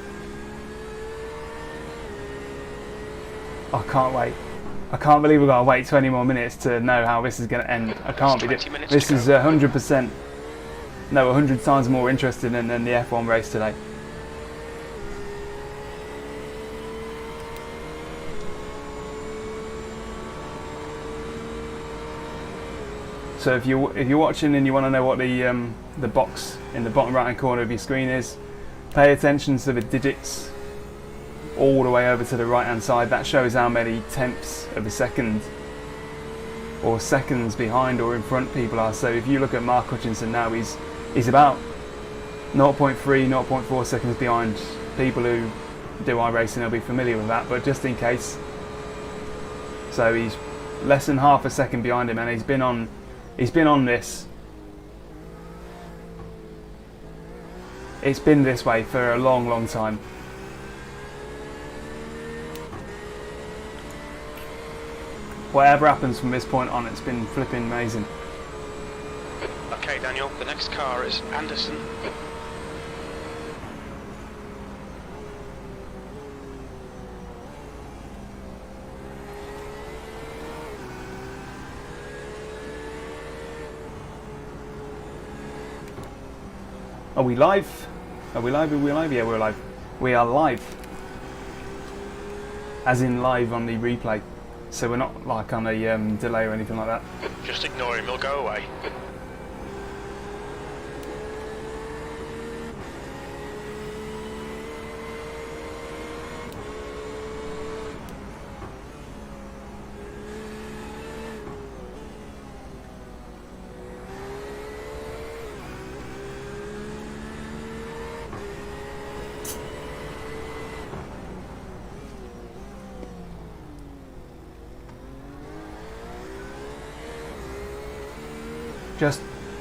S1: I can't wait. I can't believe we've got to wait 20 more minutes to know how this is going to end. I can't be. This is 100%. No, 100 times more interesting than the F1 race today. So if you're watching and you want to know what the box in the bottom right hand corner of your screen is, pay attention to the digits all the way over to the right hand side. That shows how many tenths of a second or seconds behind or in front people are. So if you look at Mark Hutchinson now, he's about 0.3, 0.4 seconds behind. People who do iRacing will be familiar with that, but just in case. So he's less than half a second behind him, and he's been on this. It's been this way for a long, long time. Whatever happens from this point on, it's been flipping amazing.
S2: Okay, Daniel, the next car is Anderson.
S1: Are we live? Are we live? Are we live? Yeah, we're live. We are live. As in live on the replay. So we're not like on a delay or anything like that.
S2: Just ignore him, he'll go away.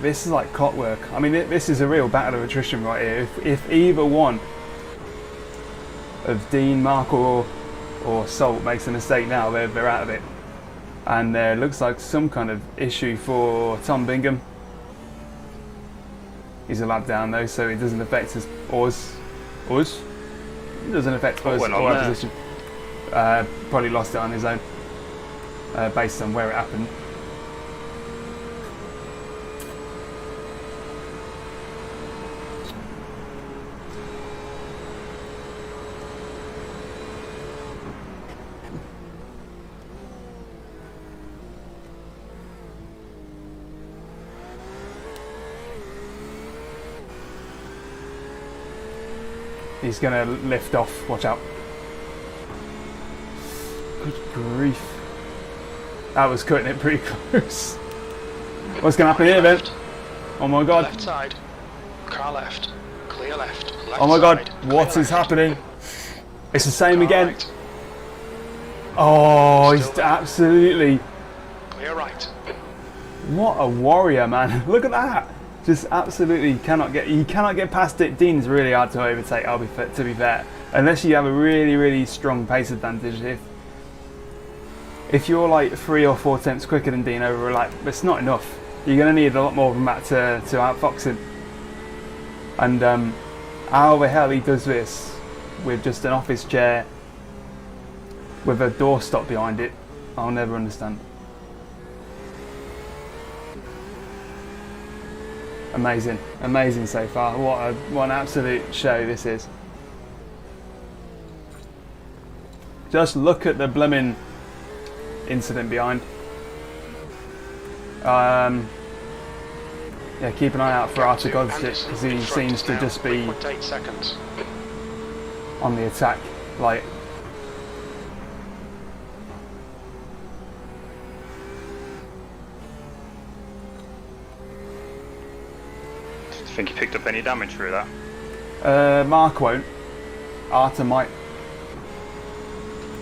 S1: this is like clockwork. I mean, this is a real battle of attrition right here. If either one of Dean, Mark or Salt makes a mistake now, they're out of it. And there looks like some kind of issue for Tom Bingham. He's a lap down though, so it doesn't affect us. It doesn't affect us or our position. Probably lost it on his own, based on where it happened. He's going to lift off, watch out. Good grief. That was cutting it pretty close. What's going to happen here then? Oh my god.
S2: Left side. Car left. Clear left. Left
S1: oh my god,
S2: side.
S1: what is happening? It's the same
S2: Car
S1: again.
S2: Right.
S1: Oh,
S2: Still
S1: he's
S2: there.
S1: absolutely...
S2: Clear right.
S1: What a warrior, man. Look at that. Just absolutely you cannot get past it. Dean's really hard to overtake, to be fair. Unless you have a really, really strong pace advantage. If you're like 3 or 4 tenths quicker than Dean over a lap, it's not enough. You're going to need a lot more than that to outfox him. And how the hell he does this with just an office chair with a doorstop behind it, I'll never understand. Amazing, amazing so far. What an absolute show this is. Just look at the blooming incident behind. Yeah, keep an eye out for Arthur Godsdick, because he seems to just be
S2: 3.8 seconds.
S1: on the attack. Like,
S3: Do you think he picked up any damage through that?
S1: Mark won't. Arthur might.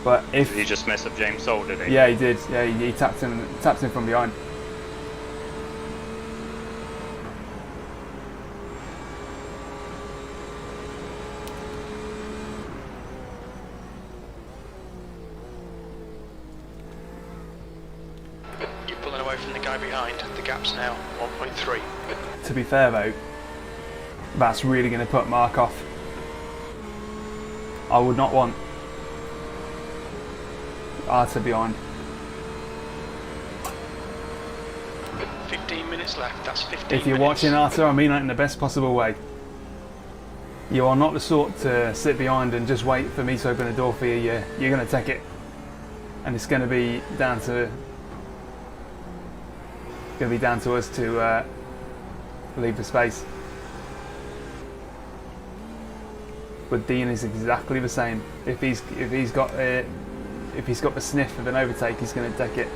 S1: But if
S3: Did he just mess up James Soul, did he?
S1: yeah, he did. Yeah, he tapped him from behind.
S2: You're pulling away from the guy behind. The gap's now 1.3.
S1: To be fair though, that's really going to put Mark off. I would not want Arthur behind.
S2: 15 minutes left. That's 15
S1: If you're
S2: minutes.
S1: watching Arthur, I mean that in the best possible way. You are not the sort to sit behind and just wait for me to open the door for you. You're going to take it, and it's going to be down to us to leave the space. But Dean is exactly the same. If he's got the sniff of an overtake, he's going to take it.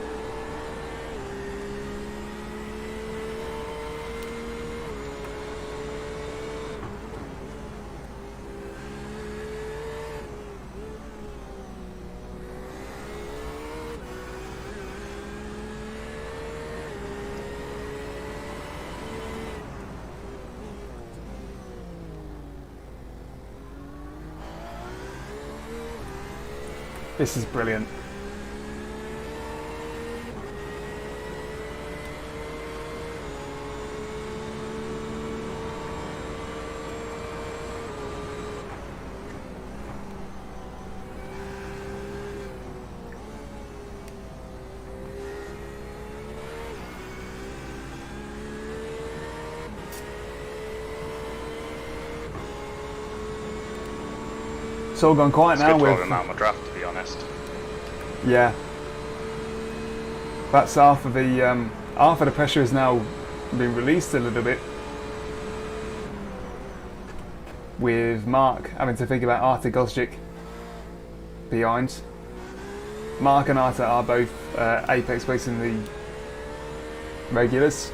S1: This is brilliant. It's all gone quiet
S3: It's
S1: now
S3: good to have
S1: with
S3: him out of my draft, to be honest.
S1: yeah. That's half of the pressure has now been released a little bit, with Mark having to think about Arthur Gosjic behind. Mark and Arthur are both apex racing the regulars,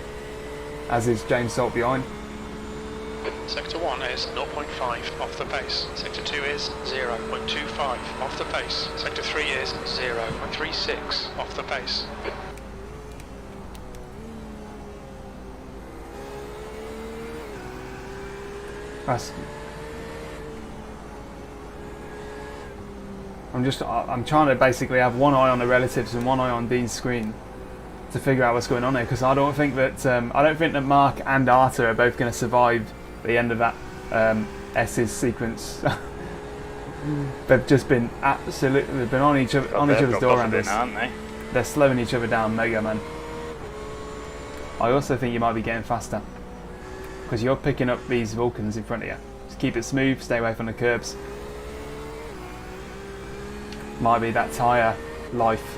S1: as is James Salt behind.
S2: Sector 1 is 0.5 off the pace. Sector 2 is 0.25 off the pace. Sector 3 is 0.36 off the pace.
S1: That's, I'm trying to basically have one eye on the relatives and one eye on Dean's screen to figure out what's going on here, because I don't think that Mark and Arta are both going to survive the end of that S's sequence. They've just been absolutely, they've been on each other's door around this.
S3: Aren't they?
S1: They're slowing each other down, mega man. I also think you might be getting faster because you're picking up these Vulcans in front of you. Just keep it smooth, stay away from the curbs. Might be that tyre life.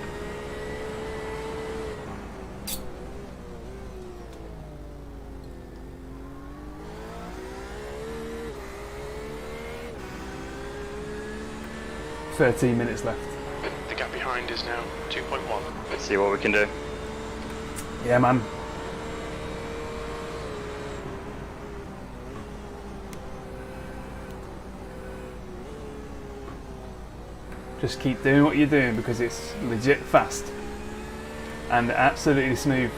S1: "13 minutes left."
S2: The gap behind is now 2.1.
S3: Let's see what we can do.
S1: Yeah, man. Just keep doing what you're doing because it's legit fast and absolutely smooth.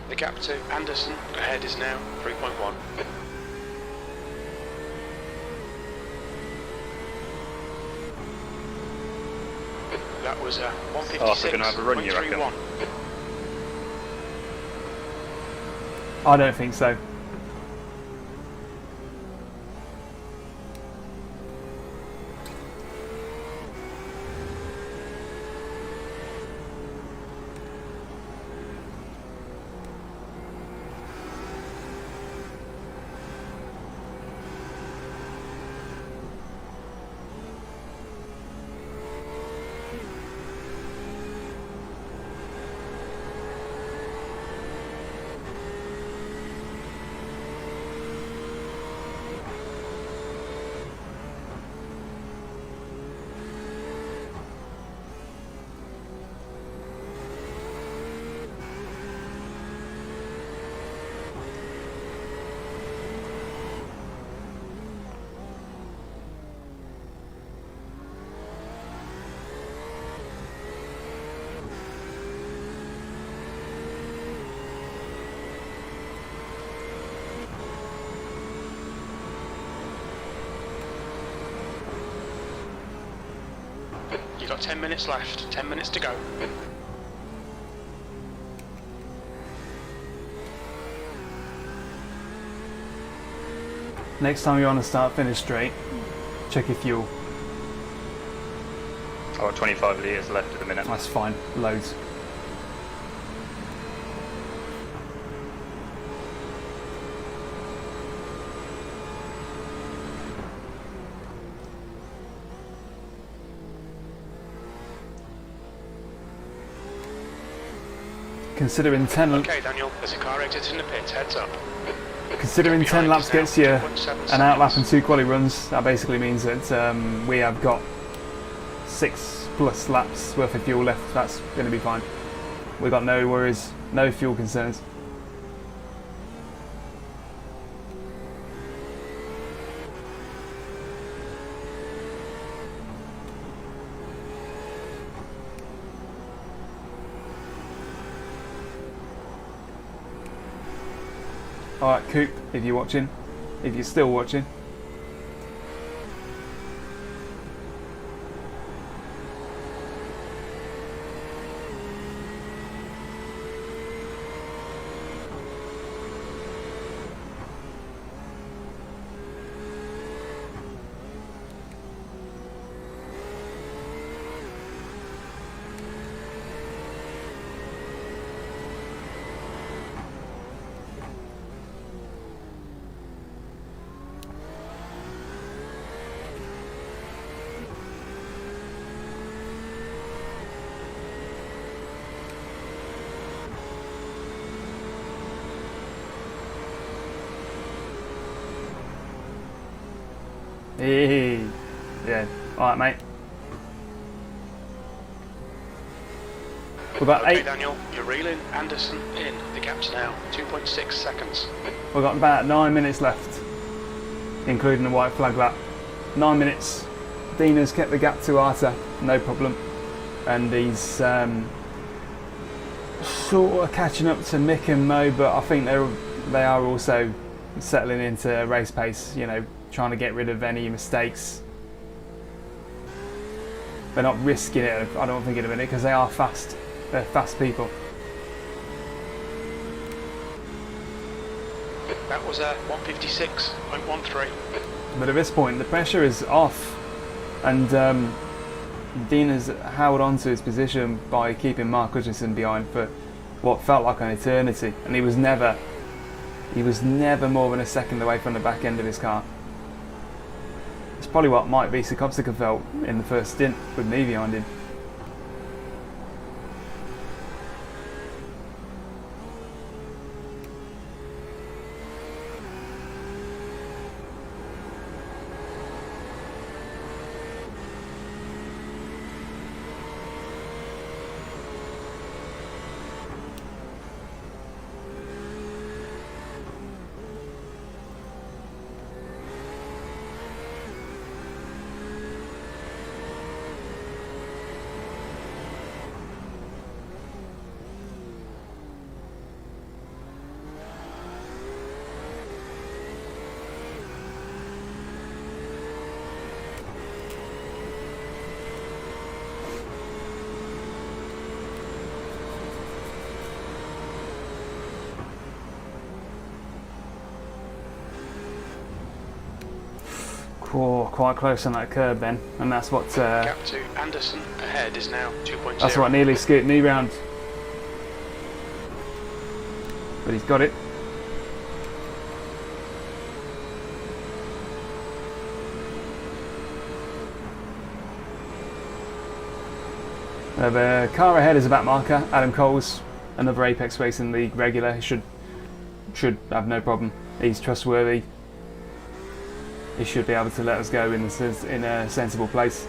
S2: The gap to Anderson ahead is now 3.1. That was a 156.
S3: Oh, so we're going to have a run, you reckon?
S1: I don't think so.
S2: You've got 10 minutes left, 10 minutes to go.
S1: Next time you're on a start-finish straight, check your fuel.
S3: I've got 25 litres left at the minute.
S1: That's fine, loads. Considering 10
S2: Okay, Daniel, there's a car exiting the pit, heads up.
S1: Considering 10 laps gets you an
S2: 2.7
S1: outlap and
S2: seconds.
S1: 2 quali runs, that basically means that we have got 6+ laps worth of fuel left. That's going to be fine. We've got no worries, no fuel concerns. Alright, Coop, if you're watching, if you're still watching. Hey, yeah, alright mate. We've got
S2: Okay,
S1: 8.
S2: Daniel, you're reeling Anderson in. The gap's now 2.6 seconds.
S1: We've got about 9 minutes left, including the white flag lap. 9 minutes. Dean has kept the gap to Arta, no problem. And he's sort of catching up to Mick and Mo, but I think they are also settling into race pace, you know, trying to get rid of any mistakes. They're not risking it, I don't think, in a minute, because they are fast. They're fast people.
S2: That was 156.13.
S1: But at this point, the pressure is off, and Dean has held on to his position by keeping Mark Hutchinson behind for what felt like an eternity, and he was never more than a second away from the back end of his car. It's probably what Mike Wiese-Kopsika felt in the first stint with me behind him. Oh, quite close on that curb then, and that's what
S2: Gap to Anderson ahead is now 2.0.
S1: that's what nearly scooted me round. But he's got it. The car ahead is a back marker, Adam Coles, another Apex Racing League regular. He should have no problem. He's trustworthy. He should be able to let us go in a sensible place.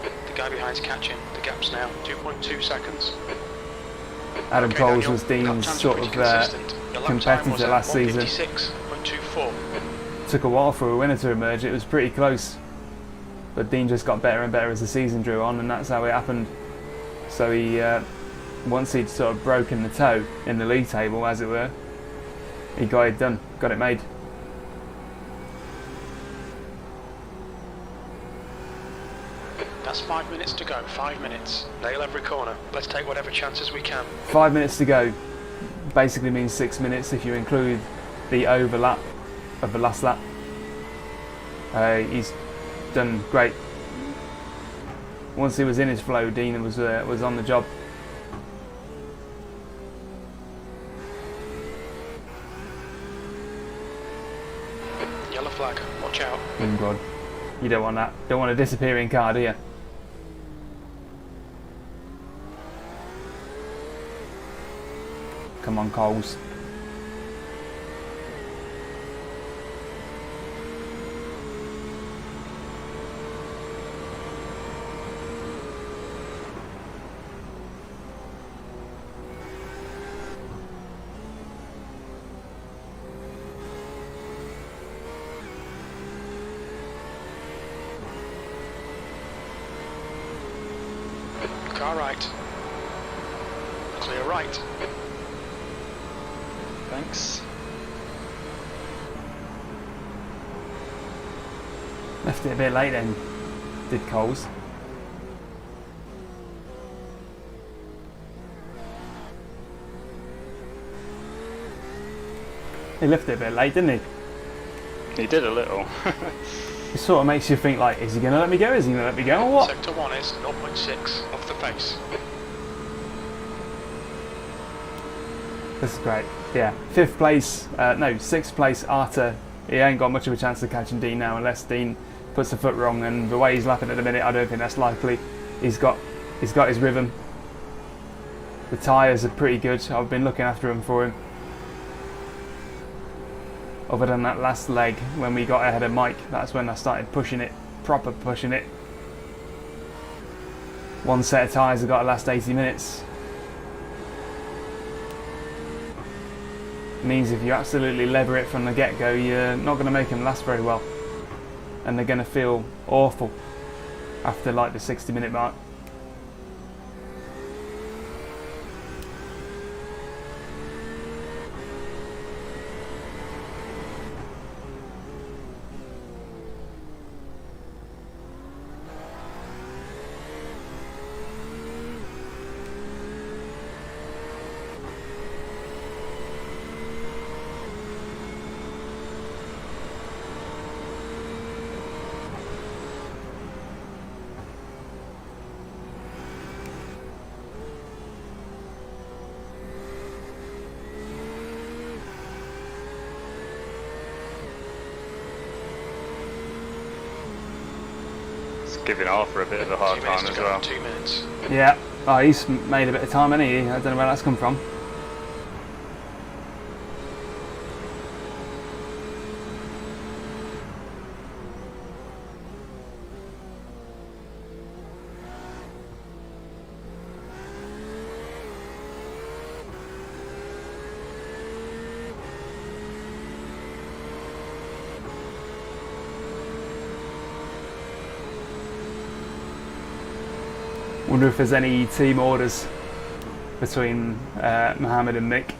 S2: The guy behind's catching. The gap's now 2.2 seconds.
S1: Adam
S2: Okay,
S1: Coles
S2: Daniel,
S1: was
S2: lap
S1: Dean's
S2: times
S1: sort
S2: are
S1: of
S2: pretty consistent. Your lap time was
S1: competitor
S2: at
S1: last season.
S2: 156.24.
S1: Took a while for a winner to emerge. It was pretty close, but Dean just got better and better as the season drew on, and that's how it happened. So he, once he'd sort of broken the toe in the league table, as it were, he got it done, got it made.
S2: That's 5 minutes to go. 5 minutes. Nail every corner. Let's take whatever chances we can.
S1: 5 minutes to go basically means 6 minutes if you include the overlap of the last lap. He's done great. Once he was in his flow, Dean was on the job.
S2: Yellow flag. Watch out.
S1: Oh God, you don't want that. Don't want a disappearing car, do you? Come on, Coles.
S2: Car right. Clear right.
S3: Thanks.
S1: Left it a bit late then, did Coles. He left it a bit late, didn't he?
S3: He did a little.
S1: It sort of makes you think, like, is he going to let me go? Is he going to let me go or what?
S2: Sector 1 is 0.6 off the pace.
S1: This is great. Yeah, 5th place, no, 6th place, Arta. He ain't got much of a chance of catching Dean now unless Dean puts the foot wrong, and the way he's lapping at the minute, I don't think that's likely. He's got his rhythm. The tyres are pretty good. I've been looking after them for him. Other than that last leg, when we got ahead of Mike, that's when I started pushing it, proper pushing it. One set of tyres have got to last 80 minutes. It means if you absolutely lever it from the get-go, you're not going to make them last very well. And they're going to feel awful after like the 60-minute mark.
S3: Giving Arthur a bit of a hard
S2: 2 minutes
S3: time
S2: to
S3: as
S2: go,
S3: well.
S2: 2 minutes.
S1: Yeah. Oh, he's made a bit of time, hasn't he? I don't know where that's come from. Wonder if there's any team orders between Mohammed and Mick.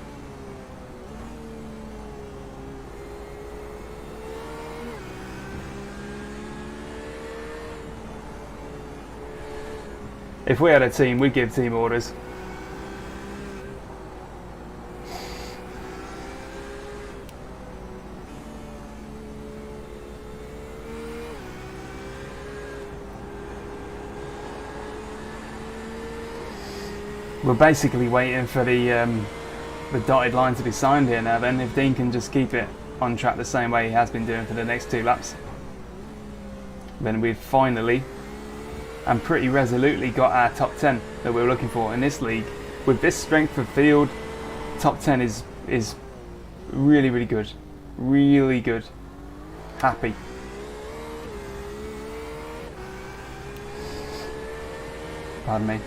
S1: If we had a team, we'd give team orders. We're basically waiting for the dotted line to be signed here now then, if Dean can just keep it on track the same way he has been doing for the next 2 laps. Then we've finally and pretty resolutely got our top 10 that we were looking for in this league. With this strength of field, top 10 is really, really good. Really good. Happy. Pardon me.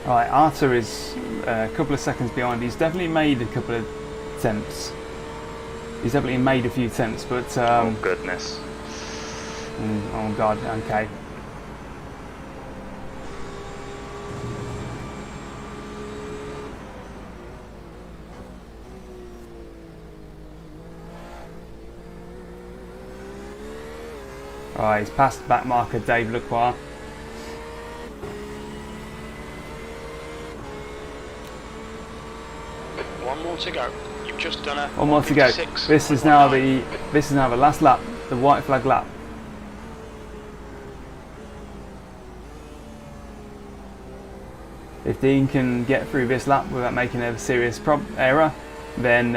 S1: Right, Arthur is a couple of seconds behind. He's definitely made a couple of attempts. He's definitely made a few attempts, but...
S3: oh, goodness.
S1: Oh, God, okay. Right, he's past back marker Dave Lacroix.
S2: One more to go. You've just done a
S1: One more to go. This is now the last lap, the white flag lap. If Dean can get through this lap without making a serious error, then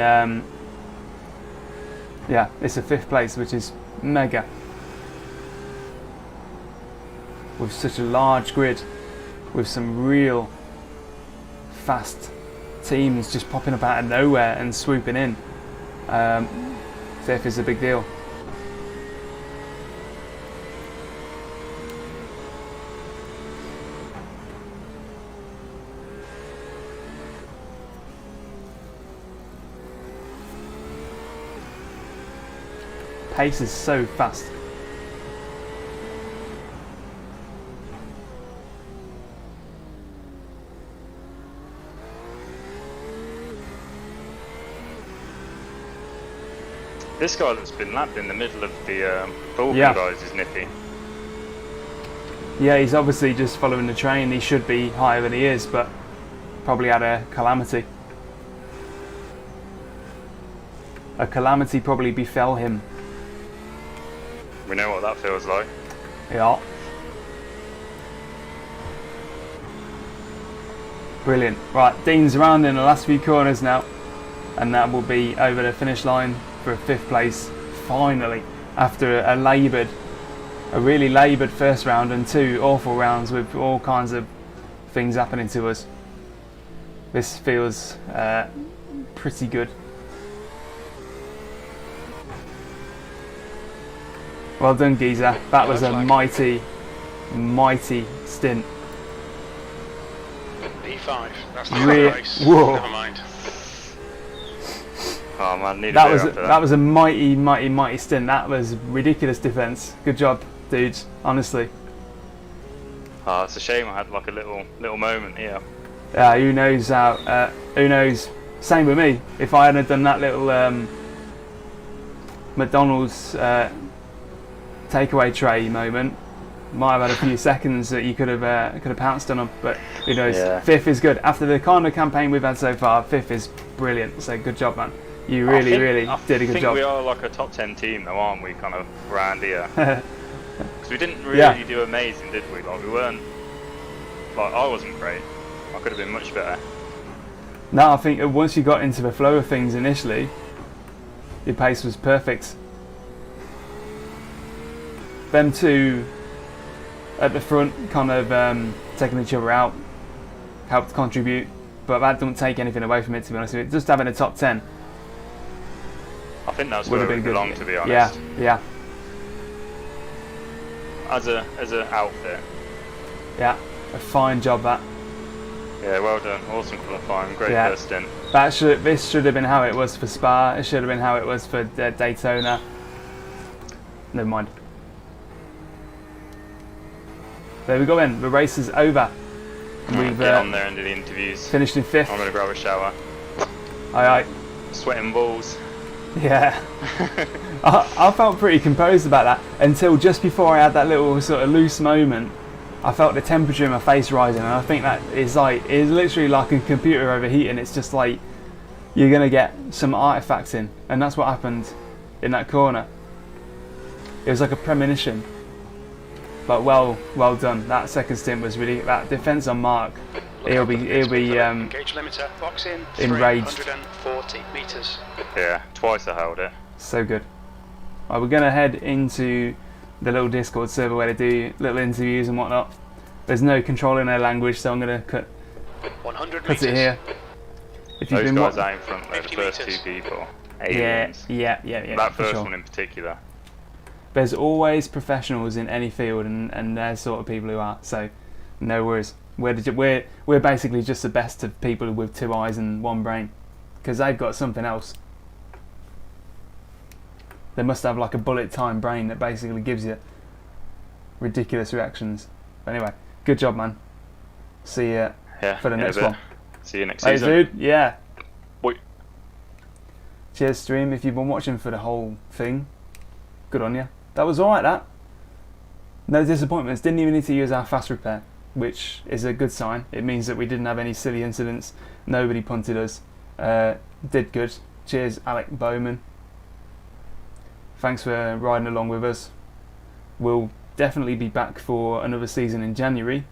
S1: yeah, it's a 5th place, which is mega. With such a large grid, with some real fast teams just popping up out of nowhere and swooping in. 5th is a big deal. Pace is so fast.
S3: This guy that's been lapped in the middle of the Vulcan guys is nippy.
S1: Yeah, he's obviously just following the train. He should be higher than he is, but probably had a calamity. A calamity probably befell him.
S3: We know what that feels like.
S1: Yeah. Brilliant. Right, Dean's around in the last few corners now, and that will be over the finish line for a 5th place, finally, after a laboured a really laboured first round and 2 awful rounds with all kinds of things happening to us. This feels pretty good. Well done, Geezer. That was a mighty, mighty stint.
S2: P5. That's the race.
S1: Whoa.
S2: Never mind.
S3: Oh man, need a
S1: That
S3: beer
S1: was
S3: after
S1: that was a mighty, mighty, mighty stint. That was ridiculous defence. Good job, dudes. Honestly.
S3: Oh, it's a shame I had like a little moment here.
S1: Who knows how? Who knows? Same with me. If I hadn't done that little McDonald's takeaway tray moment, might have had a few seconds that you could have pounced on them. But who knows?
S3: Yeah.
S1: 5th is good. After the kind of campaign we've had so far, 5th is brilliant. So good job, man. You really did a good job.
S3: I think we are like a top 10 team though, aren't we? Kind of around here. Because we didn't really do amazing, did we? Like we weren't. Like I wasn't great. I could have been much better.
S1: No, I think once you got into the flow of things initially, your pace was perfect. Them two at the front kind of taking each other out helped contribute, but that don't take anything away from it, to be honest with you. Just having a top 10
S3: I think that's
S1: would
S3: where
S1: have
S3: we
S1: been
S3: belong,
S1: good.
S3: to be honest.
S1: Yeah.
S3: As a outfit.
S1: Yeah, a fine job that.
S3: Yeah, well done. Awesome qualifying. Great first stint.
S1: This should have been how it was for Spa. It should have been how it was for Daytona. Never mind. There we go then. The race is over. And we've
S3: get on there and do the interviews.
S1: finished in 5th.
S3: I'm going to grab a shower.
S1: Aye.
S3: Sweating balls.
S1: Yeah. I felt pretty composed about that until just before I had that little sort of loose moment. I felt the temperature in my face rising, and I think that is literally like a computer overheating. It's just like you're gonna get some artifacts in, and that's what happened in that corner. It was like a premonition. But well done. That second stint was really, that defence on Mark. He'll be
S2: Gauge limiter. Box in.
S1: enraged.
S2: 340 metres.
S3: Yeah, twice I held it.
S1: So good. Right, we're gonna head into the little Discord server where they do little interviews and whatnot. There's no controlling their language, so I'm gonna cut
S2: 100
S1: it here. If you've
S3: Those
S1: been
S3: guys out in front there, the
S2: 50
S3: first
S2: metres.
S3: 2 people.
S1: yeah,
S3: Aliens.
S1: for
S3: That first
S1: sure.
S3: one in particular.
S1: There's always professionals in any field, and they're sort of people who are. So no worries. We're basically just the best of people with 2 eyes and 1 brain, because they've got something else. They must have like a bullet time brain that basically gives you ridiculous reactions. But anyway, good job, man. See you for the
S3: in a
S1: next
S3: bit.
S1: one.
S3: See you next
S1: Hey,
S3: season.
S1: dude. Yeah.
S3: Bye.
S1: Cheers, stream. If you've been watching for the whole thing, good on you. That was alright, that. No disappointments. Didn't even need to use our fast repair, which is a good sign. It means that we didn't have any silly incidents. Nobody punted us. Did good. Cheers, Alec Bowman. Thanks for riding along with us. We'll definitely be back for another season in January.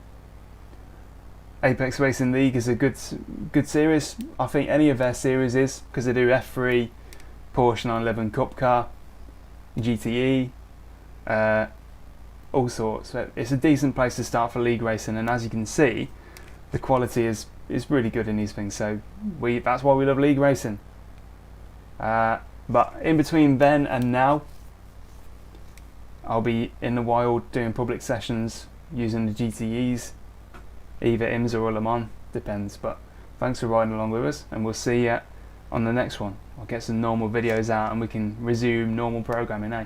S1: Apex Racing League is a good series. I think any of their series is, because they do F3, Porsche 911 Cup Car, GTE, all sorts. It's a decent place to start for league racing, and as you can see, the quality is really good in these things. So that's why we love league racing. But in between then and now, I'll be in the wild doing public sessions using the GTEs, either IMSA or Le Mans, depends. But thanks for riding along with us, and we'll see you on the next one. I'll get some normal videos out and we can resume normal programming, eh?